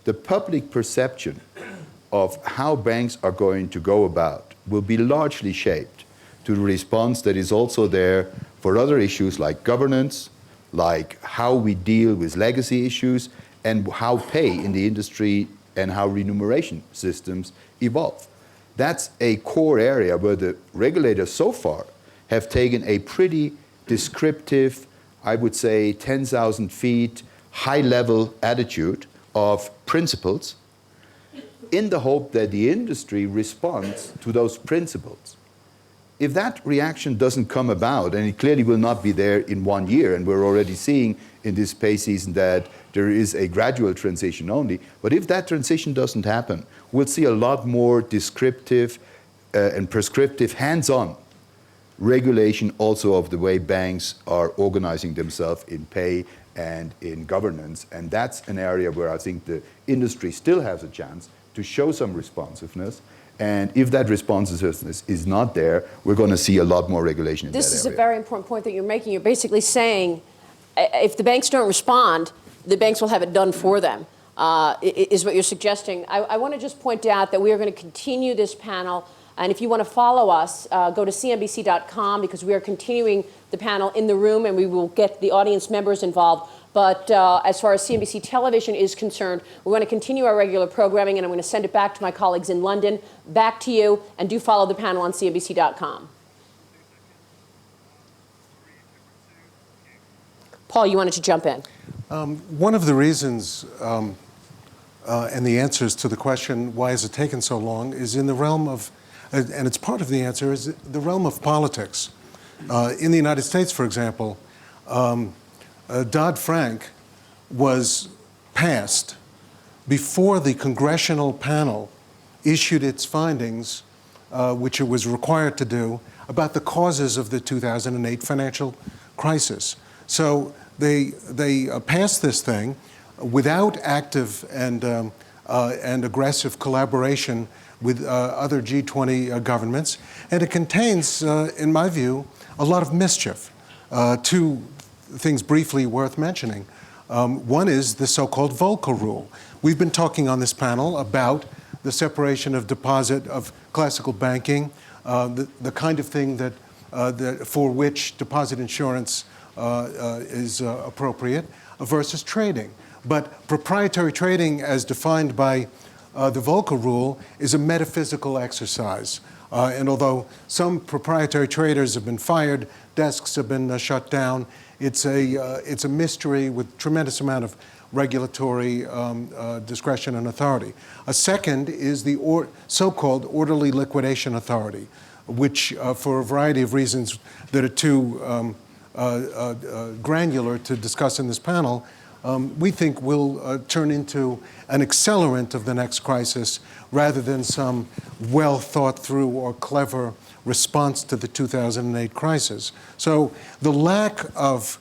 The public perception of how banks are going to go about will be largely shaped to the response that is also there for other issues like governance, like how we deal with legacy issues, and how pay in the industry and how remuneration systems evolve. That's a core area where the regulators so far have taken a pretty descriptive, I would say 10,000 feet, high-level attitude of principles in the hope that the industry responds to those principles. If that reaction doesn't come about, and it clearly will not be there in 1 year, and we're already seeing in this pay season that there is a gradual transition only, but if that transition doesn't happen, we'll see a lot more descriptive and prescriptive hands-on regulation also of the way banks are organizing themselves in pay and in governance. And that's an area where I think the industry still has a chance to show some responsiveness. And if that responsiveness is not there, we're going to see a lot more regulation in that area. This is a very important point that you're making. You're basically saying if the banks don't respond, the banks will have it done for them. is what you're suggesting. I want to just point out that we are going to continue this panel. And if you want to follow us, go to cnbc.com, because we are continuing the panel in the room, and we will get the audience members involved. But as far as CNBC television is concerned, we want to continue our regular programming, and I'm going to send it back to my colleagues in London. Back to you, and do follow the panel on cnbc.com. Paul, you wanted to jump in. One of the reasons and the answers to the question, why has it taken so long, is in the realm of, and it's part of the answer, is the realm of politics. In the United States, for example, Dodd-Frank was passed before the congressional panel issued its findings, which it was required to do, about the causes of the 2008 financial crisis. So they passed this thing without active and aggressive collaboration with other G20 governments, and it contains, in my view, a lot of mischief. Two things briefly worth mentioning. One is the so-called Volcker rule. We've been talking on this panel about the separation of deposit of classical banking, the kind of thing that, for which deposit insurance is appropriate, versus trading. But proprietary trading, as defined by the Volcker rule, is a metaphysical exercise. And although some proprietary traders have been fired, desks have been shut down, it's a mystery with tremendous amount of regulatory discretion and authority. A second is the so-called orderly liquidation authority, which, for a variety of reasons that are too granular to discuss in this panel, we think will turn into an accelerant of the next crisis rather than some well-thought-through or clever response to the 2008 crisis. So the lack of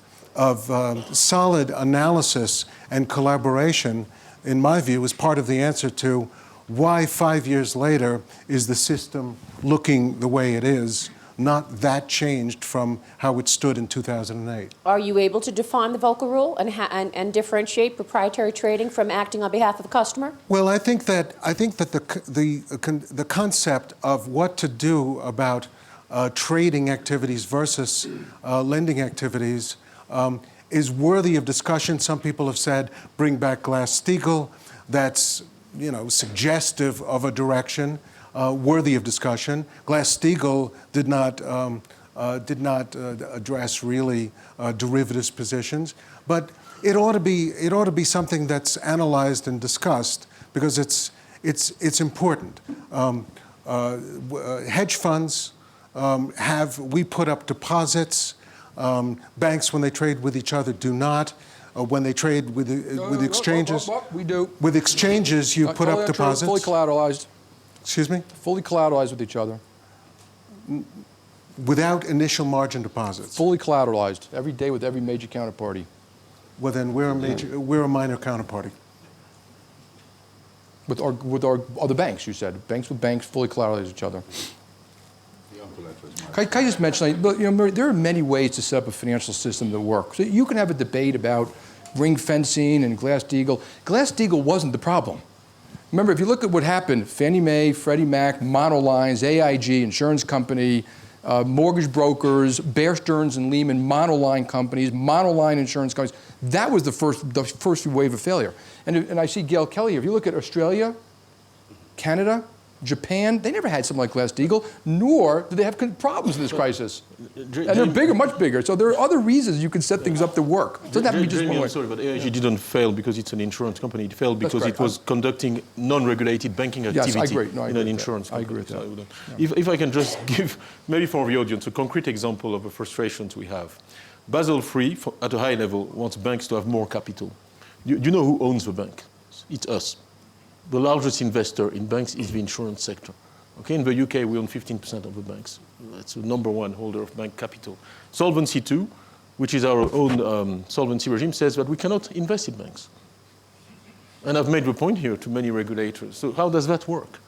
solid analysis and collaboration, in my view, is part of the answer to why 5 years later is the system looking the way it is, not that changed from how it stood in 2008. Are you able to define the Volcker rule and differentiate proprietary trading from acting on behalf of the customer? Well, I think that the concept of what to do about trading activities versus lending activities is worthy of discussion. Some people have said, bring back Glass-Steagall. That's, suggestive of a direction. Worthy of discussion. Glass-Steagall did not address really derivatives positions, but it ought to be something that's analyzed and discussed because it's important. Hedge funds we put up deposits. Banks, when they trade with each other, do not. When they trade with exchanges, we do. With exchanges, you put up deposits. Fully collateralized. Excuse me? Fully collateralized with each other. Without initial margin deposits? Fully collateralized, every day with every major counterparty. Well, then we're a minor counterparty. With our other banks, you said. Banks with banks, fully collateralized each other. Can I just mention, Mary, there are many ways to set up a financial system that works. So you can have a debate about ring fencing and Glass-Steagall. Glass-Steagall wasn't the problem. Remember, if you look at what happened, Fannie Mae, Freddie Mac, monolines, AIG, insurance company, mortgage brokers, Bear Stearns and Lehman, monoline companies, monoline insurance companies, that was the first wave of failure. And I see Gail Kelly here. If you look at Australia, Canada, Japan, they never had something like Glass-Steagall, nor do they have problems in this crisis. And they're bigger, much bigger. So there are other reasons you can set things up to work. It doesn't have to be just one way. I'm sorry, but AIG didn't fail because it's an insurance company. It failed because it was conducting non-regulated banking activity in an insurance company. I agree with that. If I can just give, maybe for the audience, a concrete example of the frustrations we have. Basel III, at a high level, wants banks to have more capital. Do you know who owns the bank? It's us. The largest investor in banks is the insurance sector. Okay, in the UK, we own 15% of the banks. That's the number one holder of bank capital. Solvency II, which is our own solvency regime, says that we cannot invest in banks. And I've made the point here to many regulators. So how does that work?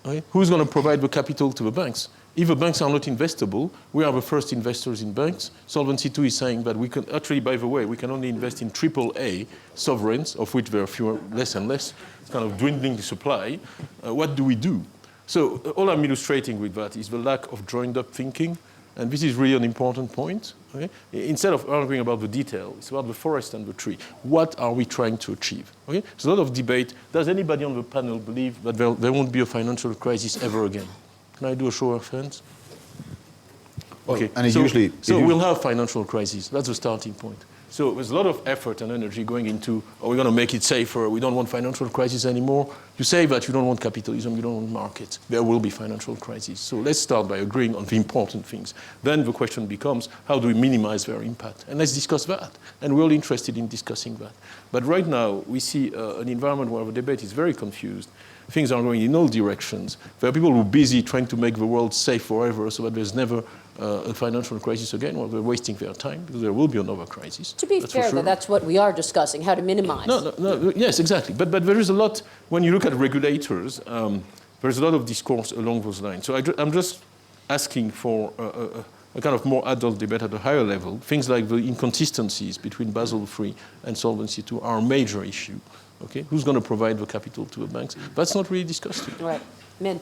Okay? Who's going to provide the capital to the banks? If the banks are not investable, we are the first investors in banks. Solvency II is saying that we can, actually, by the way, we can only invest in AAA sovereigns, of which there are fewer, less and less. It's kind of dwindling the supply. What do we do? So all I'm illustrating with that is the lack of joined-up thinking, and this is really an important point. Okay? Instead of arguing about the detail, it's about the forest and the tree. What are we trying to achieve? Okay? There's a lot of debate. Does anybody on the panel believe that there won't be a financial crisis ever again? Can I do a show of hands? Okay. And so we'll have financial crisis. That's the starting point. So there's a lot of effort and energy going into, are we going to make it safer? We don't want financial crisis anymore. You say that you don't want capitalism, you don't want markets. There will be financial crisis. So let's start by agreeing on the important things. Then the question becomes, how do we minimize their impact? And let's discuss that. And we're all interested in discussing that. But right now, we see an environment where the debate is very confused. Things are going in all directions. There are people who are busy trying to make the world safe forever so that there's never a financial crisis again. Well, they're wasting their time because there will be another crisis. To be fair, though, that's what we are discussing, how to minimize. No, yes, exactly. But there is a lot, when you look at regulators, there's a lot of discourse along those lines. So I'm just asking for a kind of more adult debate at a higher level. Things like the inconsistencies between Basel III and Solvency II are a major issue. Okay, who's going to provide the capital to the banks? That's not really discussed here. Right. Min.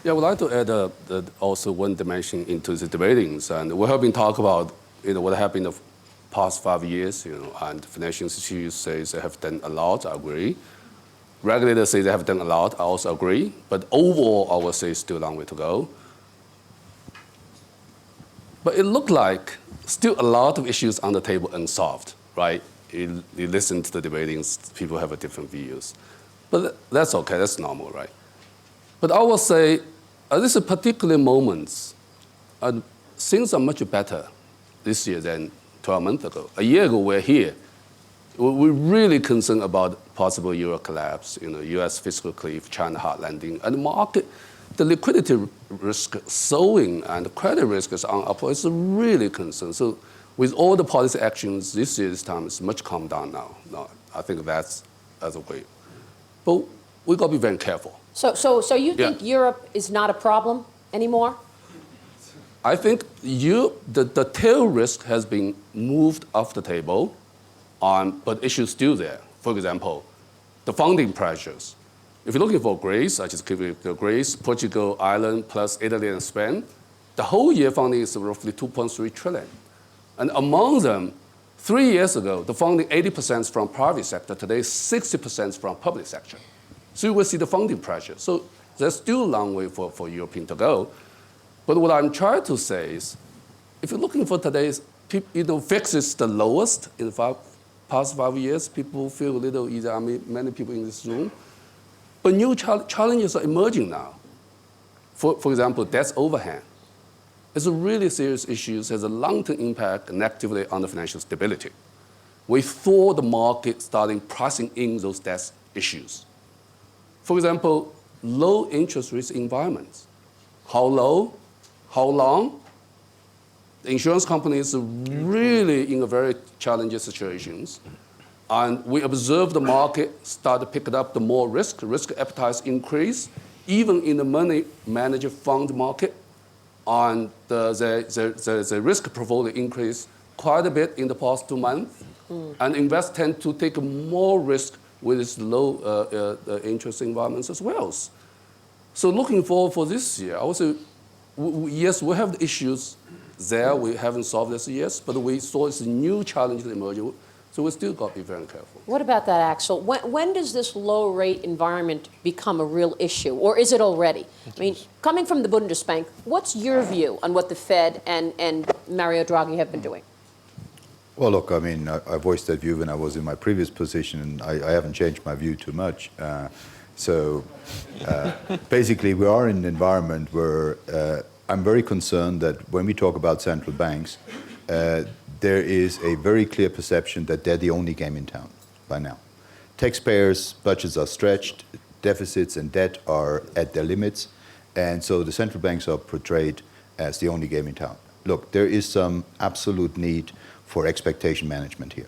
Yeah, I would like to add also one dimension into the debatings. And we have been talking about what happened in the past 5 years, and financial institutions say they have done a lot, I agree. Regulators say they have done a lot, I also agree. But overall, I would say it's still a long way to go. But it looked like still a lot of issues on the table unsolved, right? You listen to the debatings, people have different views. But that's okay, that's normal, right? But I will say, at this particular moments, things are much better this year than 12 months ago. A year ago, we're here. We're really concerned about possible euro collapse, US fiscal cliff, China hard landing, and the market, the liquidity risk soaring and the credit risk is on upward. It's a really concern. So with all the policy actions this year, this time, it's much calmed down now. No, I think that's a way. But we got to be very careful. So you think Europe is not a problem anymore? I think the tail risk has been moved off the table, but issues still there. For example, the funding pressures. If you're looking for Greece, I just give you Greece, Portugal, Ireland, plus Italy and Spain, the whole year funding is roughly 2.3 trillion. And among them, 3 years ago, the funding 80% from private sector, today 60% from public sector. So you will see the funding pressure. So there's still a long way for European to go. But what I'm trying to say is, if you're looking for today's, fix is the lowest in the past 5 years, people feel a little easier. I mean, many people in this room. But new challenges are emerging now. For example, debt overhang. It's a really serious issue, has a long-term impact negatively on the financial stability. We saw the market starting pricing in those debt issues. For example, low interest rate environments. How low? How long? The insurance companies are really in a very challenging situations. And we observe the market start to pick up the more risk appetites increase, even in the money manager fund market. And the risk portfolio increased quite a bit in the past 2 months. And investors tend to take more risk with this low interest environments as well. So looking forward for this year, I would say, yes, we have the issues there. We haven't solved this yet, but we saw this new challenge emerging. So we still got to be very careful. What about that, Axel? When does this low rate environment become a real issue, or is it already? I mean, coming from the Bundesbank, what's your view on what the Fed and Mario Draghi have been doing? Well, look, I mean, I voiced that view when I was in my previous position, and I haven't changed my view too much. Basically, we are in an environment where I'm very concerned that when we talk about central banks, there is a very clear perception that they're the only game in town by now. Taxpayers' budgets are stretched, deficits and debt are at their limits, and so the central banks are portrayed as the only game in town. Look, there is some absolute need for expectation management here.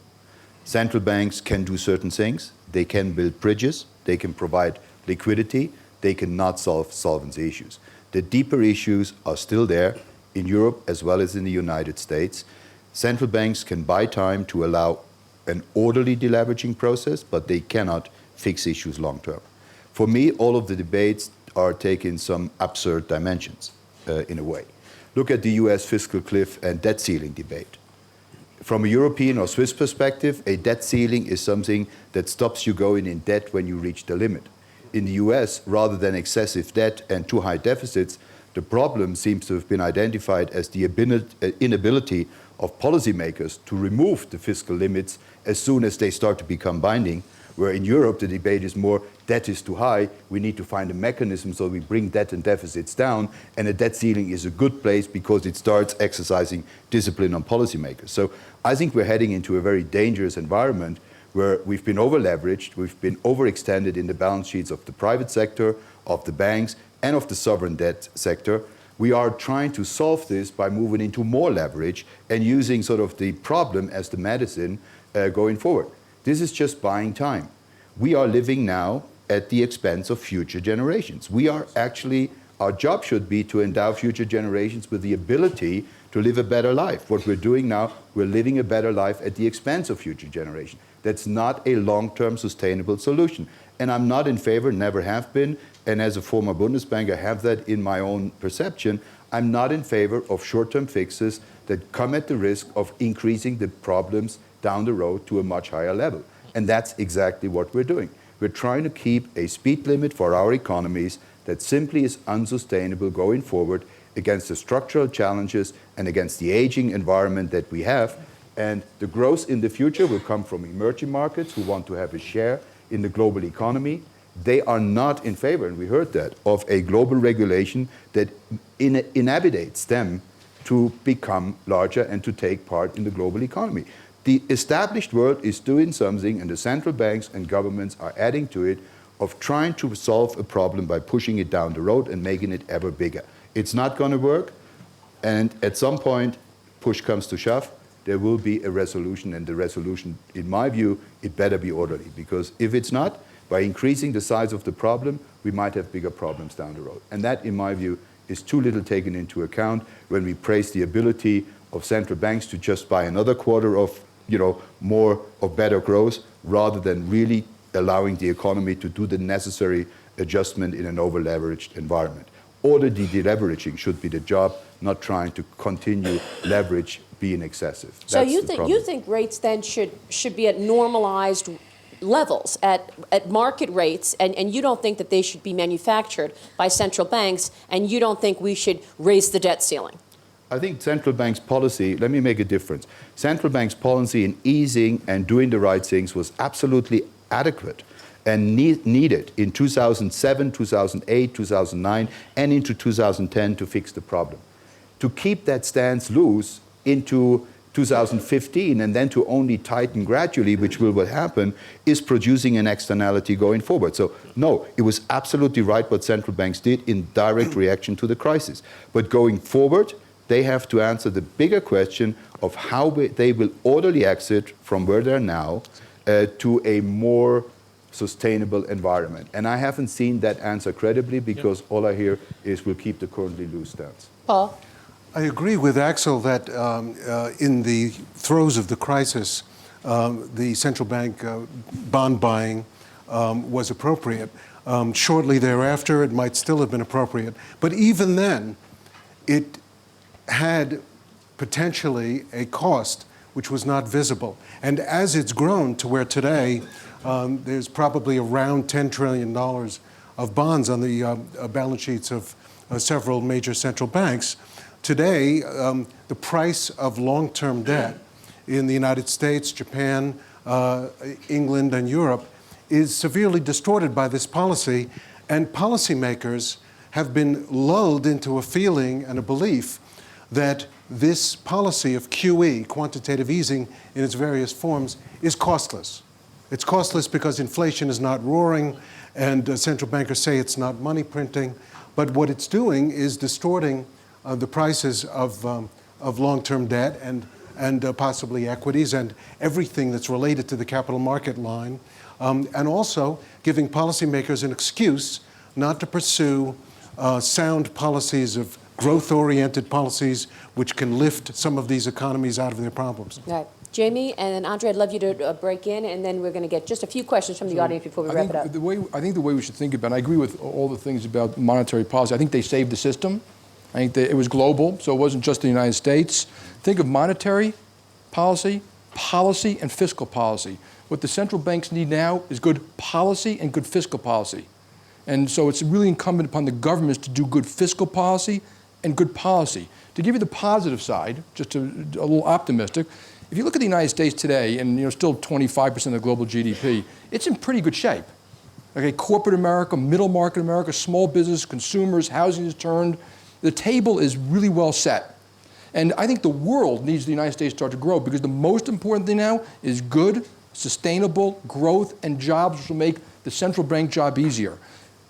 Central banks can do certain things. They can build bridges, they can provide liquidity, they cannot solve solvency issues. The deeper issues are still there in Europe as well as in the United States. Central banks can buy time to allow an orderly deleveraging process, but they cannot fix issues long term. For me, all of the debates are taking some absurd dimensions in a way. Look at the US fiscal cliff and debt ceiling debate. From a European or Swiss perspective, a debt ceiling is something that stops you going in debt when you reach the limit. In the US, rather than excessive debt and too high deficits, the problem seems to have been identified as the inability of policymakers to remove the fiscal limits as soon as they start to become binding, where in Europe the debate is more debt is too high, we need to find a mechanism so we bring debt and deficits down, and a debt ceiling is a good place because it starts exercising discipline on policymakers. So I think we're heading into a very dangerous environment where we've been over-leveraged, we've been overextended in the balance sheets of the private sector, of the banks, and of the sovereign debt sector. We are trying to solve this by moving into more leverage and using sort of the problem as the medicine going forward. This is just buying time. We are living now at the expense of future generations. We are actually, our job should be to endow future generations with the ability to live a better life. What we're doing now, we're living a better life at the expense of future generations. That's not a long-term sustainable solution. And I'm not in favor, never have been, and as a former Bundesbanker, I have that in my own perception. I'm not in favor of short-term fixes that come at the risk of increasing the problems down the road to a much higher level. And that's exactly what we're doing. We're trying to keep a speed limit for our economies that simply is unsustainable going forward against the structural challenges and against the aging environment that we have. And the growth in the future will come from emerging markets who want to have a share in the global economy. They are not in favor, and we heard that, of a global regulation that inhibites them to become larger and to take part in the global economy. The established world is doing something, and the central banks and governments are adding to it, of trying to solve a problem by pushing it down the road and making it ever bigger. It's not going to work, and at some point, push comes to shove, there will be a resolution, and the resolution, in my view, it better be orderly, because if it's not, by increasing the size of the problem, we might have bigger problems down the road. And that, in my view, is too little taken into account when we praise the ability of central banks to just buy another quarter of, more of better growth, rather than really allowing the economy to do the necessary adjustment in an over-leveraged environment. Orderly deleveraging should be the job, not trying to continue leverage being excessive. So you think rates then should be at normalized levels, at market rates, and you don't think that they should be manufactured by central banks, and you don't think we should raise the debt ceiling? I think central bank's policy, let me make a difference. Central bank's policy in easing and doing the right things was absolutely adequate and needed in 2007, 2008, 2009, and into 2010 to fix the problem. To keep that stance loose into 2015 and then to only tighten gradually, which will happen, is producing an externality going forward. So no, it was absolutely right what central banks did in direct reaction to the crisis. But going forward, they have to answer the bigger question of how they will orderly exit from where they're now to a more sustainable environment. And I haven't seen that answer credibly, because all I hear is we'll keep the currently loose stance. Paul? I agree with Axel that in the throes of the crisis, the central bank bond buying was appropriate. Shortly thereafter, it might still have been appropriate. But even then, it had potentially a cost which was not visible. And as it's grown to where today, there's probably around $10 trillion of bonds on the balance sheets of several major central banks. Today, the price of long-term debt in the United States, Japan, England, and Europe is severely distorted by this policy, and policymakers have been lulled into a feeling and a belief that this policy of QE, quantitative easing in its various forms, is costless. It's costless because inflation is not roaring, and central bankers say it's not money printing, but what it's doing is distorting the prices of long-term debt and possibly equities and everything that's related to the capital market line, and also giving policymakers an excuse not to pursue sound policies, of growth-oriented policies, which can lift some of these economies out of their problems. Right. Jamie and then Andre, I'd love you to break in, and then we're going to get just a few questions from the audience before we wrap it up. I think the way we should think about it, I agree with all the things about monetary policy. I think they saved the system. I think that it was global, so it wasn't just the United States. Think of monetary policy, and fiscal policy. What the central banks need now is good policy and good fiscal policy. And so it's really incumbent upon the governments to do good fiscal policy and good policy. To give you the positive side, just a little optimistic, if you look at the United States today, and still 25% of the global GDP, it's in pretty good shape. Okay, corporate America, middle market America, small business, consumers, housing is turned. The table is really well set. And I think the world needs the United States to start to grow, because the most important thing now is good, sustainable growth and jobs, which will make the central bank job easier.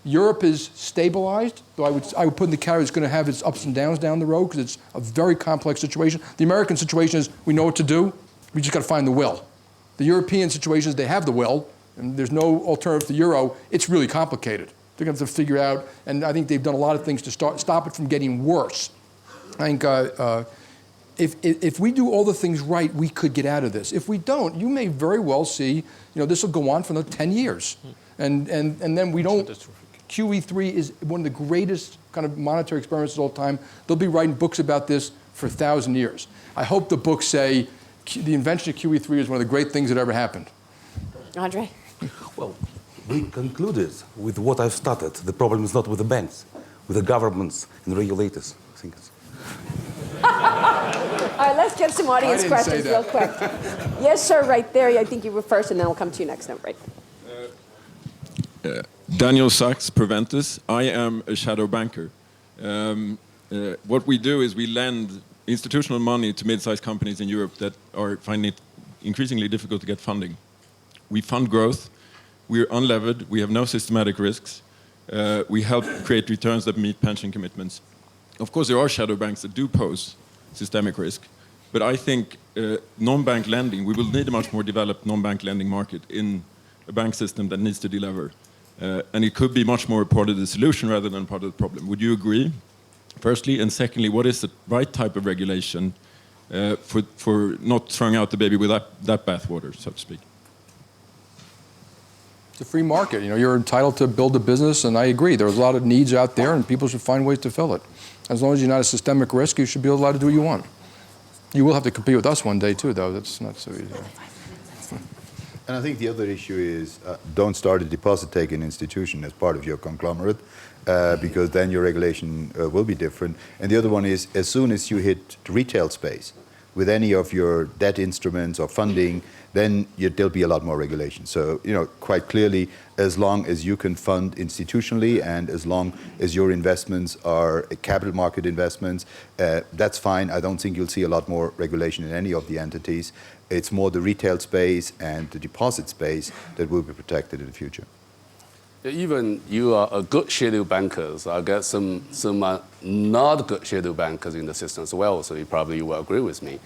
Europe is stabilized, though I would put in the category it's going to have its ups and downs down the road, because it's a very complex situation. The American situation is we know what to do, we just got to find the will. The European situation is they have the will, and there's no alternative to the euro. It's really complicated. They're going to have to figure out, and I think they've done a lot of things to stop it from getting worse. I think if we do all the things right, we could get out of this. If we don't, you may very well see, this will go on for another 10 years. And then we don't. QE3 is one of the greatest kind of monetary experiments of all time. They'll be writing books about this for 1,000 years. I hope the books say the invention of QE3 is one of the great things that ever happened. Andre? Well, we concluded with what I've started. The problem is not with the banks, with the governments and the regulators. I think it's... All right, let's get some audience questions real quick. Yes, sir, right there. I think you were first, and then we'll come to you next. No, right. Daniel Sachs, Preventus. I am a shadow banker. What we do is we lend institutional money to mid-sized companies in Europe that are finding it increasingly difficult to get funding. We fund growth. We're unlevered. We have no systematic risks. We help create returns that meet pension commitments. Of course, there are shadow banks that do pose systemic risk. But I think non-bank lending, we will need a much more developed non-bank lending market in a bank system that needs to delever. And it could be much more part of the solution rather than part of the problem. Would you agree? Firstly, and secondly, what is the right type of regulation for not throwing out the baby with that bathwater, so to speak? It's a free market. You're entitled to build a business, and I agree. There's a lot of needs out there, and people should find ways to fill it. As long as you're not a systemic risk, you should be allowed to do what you want. You will have to compete with us one day, too, though. That's not so easy. And I think the other issue is don't start a deposit-taking institution as part of your conglomerate, because then your regulation will be different. And the other one is, as soon as you hit the retail space with any of your debt instruments or funding, then there'll be a lot more regulation. So, quite clearly, as long as you can fund institutionally and as long as your investments are capital market investments, that's fine. I don't think you'll see a lot more regulation in any of the entities. It's more the retail space and the deposit space that will be protected in the future. Even you are a good shadow bankers. I get some not good shadow bankers in the system as well, so you probably will agree with me.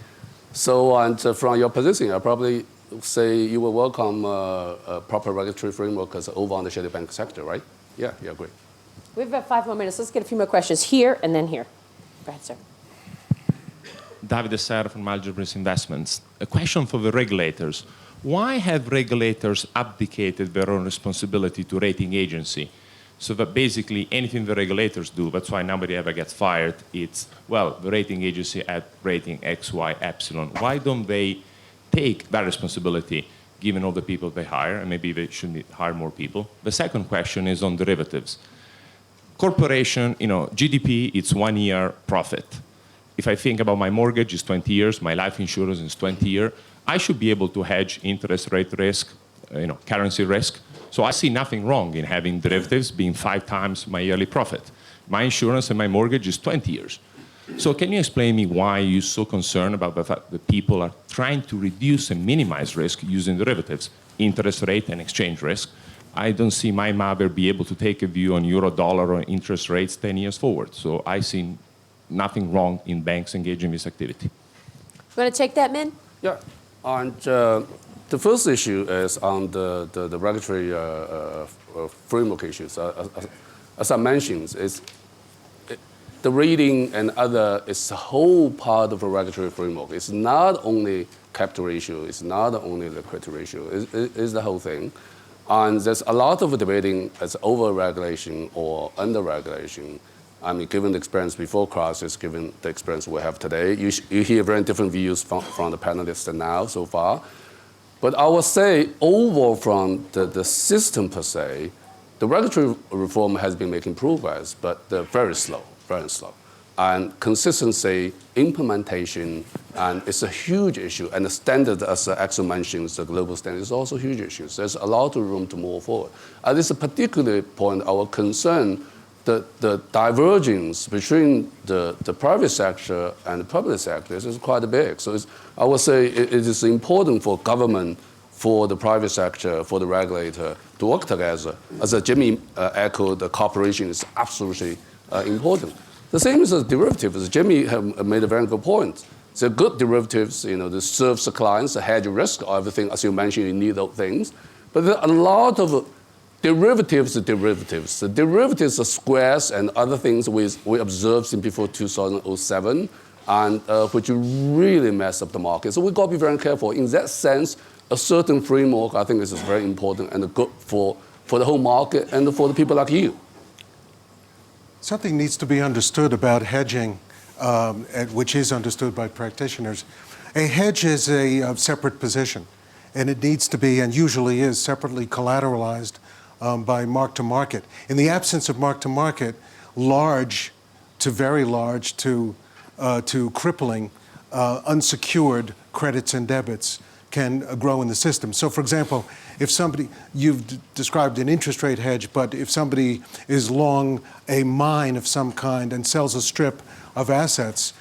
So, and from your position, I probably say you will welcome a proper regulatory framework as over on the shadow bank sector, right? Yeah, you agree. We have about 5 more minutes. Let's get a few more questions here and then here. Go ahead, sir. David Serra from Algebris Investments. A question for the regulators. Why have regulators abdicated their own responsibility to rating agency? So that basically anything the regulators do, that's why nobody ever gets fired, it's, well, the rating agency at rating X, Y, epsilon. Why don't they take that responsibility, given all the people they hire, and maybe they should hire more people? The second question is on derivatives. Corporation, GDP, it's 1 year profit. If I think about my mortgage, it's 20 years, my life insurance is 20 years, I should be able to hedge interest rate risk, currency risk. So I see nothing wrong in having derivatives being 5 times my yearly profit. My insurance and my mortgage is 20 years. So can you explain me why you're so concerned about the fact that people are trying to reduce and minimize risk using derivatives, interest rate and exchange risk? I don't see my mother be able to take a view on euro dollar or interest rates 10 years forward. So I see nothing wrong in banks engaging in this activity. You want to take that, Min? Yeah. And the first issue is on the regulatory framework issues. As I mentioned, the rating and other is a whole part of a regulatory framework. It's not only capital ratio, it's not only liquidity ratio, it's the whole thing. And there's a lot of debating as over-regulation or under-regulation. I mean, given the experience before crisis, given the experience we have today, you hear very different views from the panelists now so far. But I would say, overall from the system per se, the regulatory reform has been making progress, but they're very slow, very slow. And consistency, implementation, and it's a huge issue. And the standard, as Axel mentions, the global standard is also a huge issue. So there's a lot of room to move forward. At this particular point, our concern, the divergence between the private sector and the public sector is quite big. So I would say it is important for government, for the private sector, for the regulator to work together. As Jimmy echoed, the cooperation is absolutely important. The same as the derivatives. Jimmy made a very good point. So good derivatives, that serves the clients, the hedge risk, everything, as you mentioned, you need those things. But there are a lot of derivatives. The derivatives are squares and other things we observed in before 2007, and which really mess up the market. So we've got to be very careful. In that sense, a certain framework, I think, is very important and good for the whole market and for the people like you. Something needs to be understood about hedging, which is understood by practitioners. A hedge is a separate position, and it needs to be, and usually is, separately collateralized by mark-to-market. In the absence of mark-to-market, large to very large to crippling unsecured credits and debits can grow in the system. So, for example, if somebody, you've described an interest rate hedge, but if somebody is long a mine of some kind and sells a strip of assets,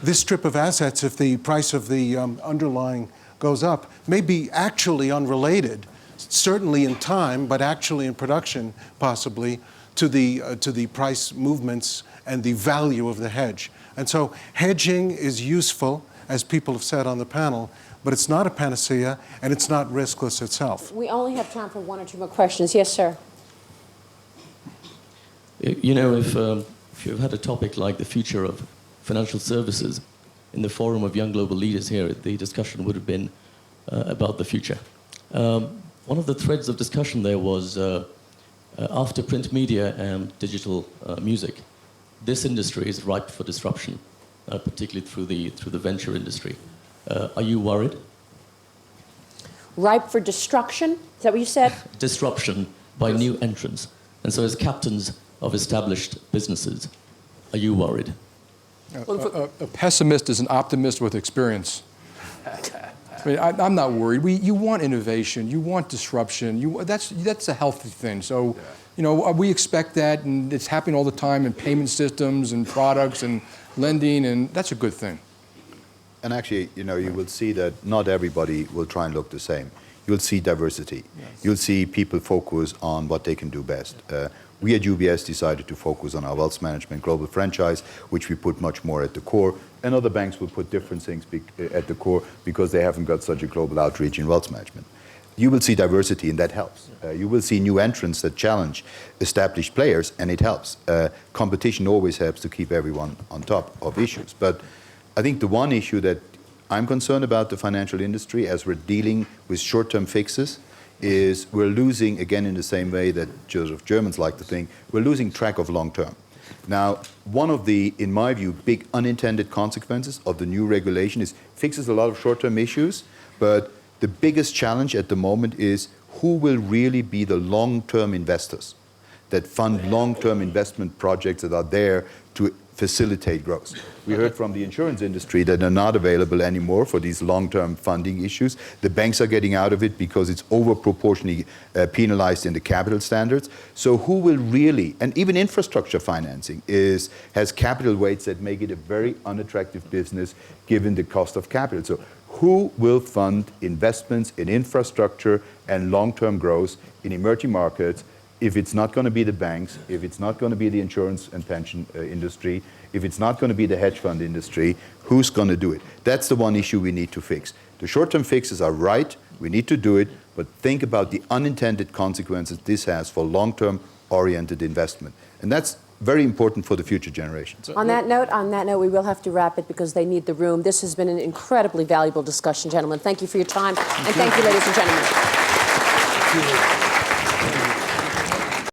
this strip of assets, if the price of the underlying goes up, may be actually unrelated, certainly in time, but actually in production, possibly, to the price movements and the value of the hedge. And so hedging is useful, as people have said on the panel, but it's not a panacea, and it's not riskless itself. We only have time for one or two more questions. Yes, sir. You know, if you've had a topic like the future of financial services in the forum of young global leaders here, the discussion would have been about the future. One of the threads of discussion there was after print media and digital music, this industry is ripe for disruption, particularly through the venture industry. Are you worried? Ripe for destruction? Is that what you said? Disruption by new entrants. And so as captains of established businesses, are you worried? A pessimist is an optimist with experience. I mean, I'm not worried. You want innovation. You want disruption. That's a healthy thing. So, we expect that, and it's happening all the time in payment systems and products and lending, and that's a good thing. And actually, you will see that not everybody will try and look the same. You'll see diversity. Yes. You'll see people focus on what they can do best. We at UBS decided to focus on our wealth management global franchise, which we put much more at the core. And other banks will put different things at the core because they haven't got such a global outreach in wealth management. You will see diversity, and that helps. You will see new entrants that challenge established players, and it helps. Competition always helps to keep everyone on top of issues. But I think the one issue that I'm concerned about the financial industry as we're dealing with short-term fixes is we're losing, again in the same way that Germans like to think, we're losing track of long-term. Now, one of the, in my view, big unintended consequences of the new regulation is fixes a lot of short-term issues, but the biggest challenge at the moment is who will really be the long-term investors that fund long-term investment projects that are there to facilitate growth. We heard from the insurance industry that they're not available anymore for these long-term funding issues. The banks are getting out of it because it's over-proportionally penalized in the capital standards. So who will really, and even infrastructure financing has capital weights that make it a very unattractive business given the cost of capital. So who will fund investments in infrastructure and long-term growth in emerging markets if it's not going to be the banks, if it's not going to be the insurance and pension industry, if it's not going to be the hedge fund industry, who's going to do it? That's the one issue we need to fix. The short-term fixes are right, we need to do it, but think about the unintended consequences this has for long-term oriented investment. And that's very important for the future generations. On that note, we will have to wrap it because they need the room. This has been an incredibly valuable discussion, gentlemen. Thank you for your time, and thank you, ladies and gentlemen.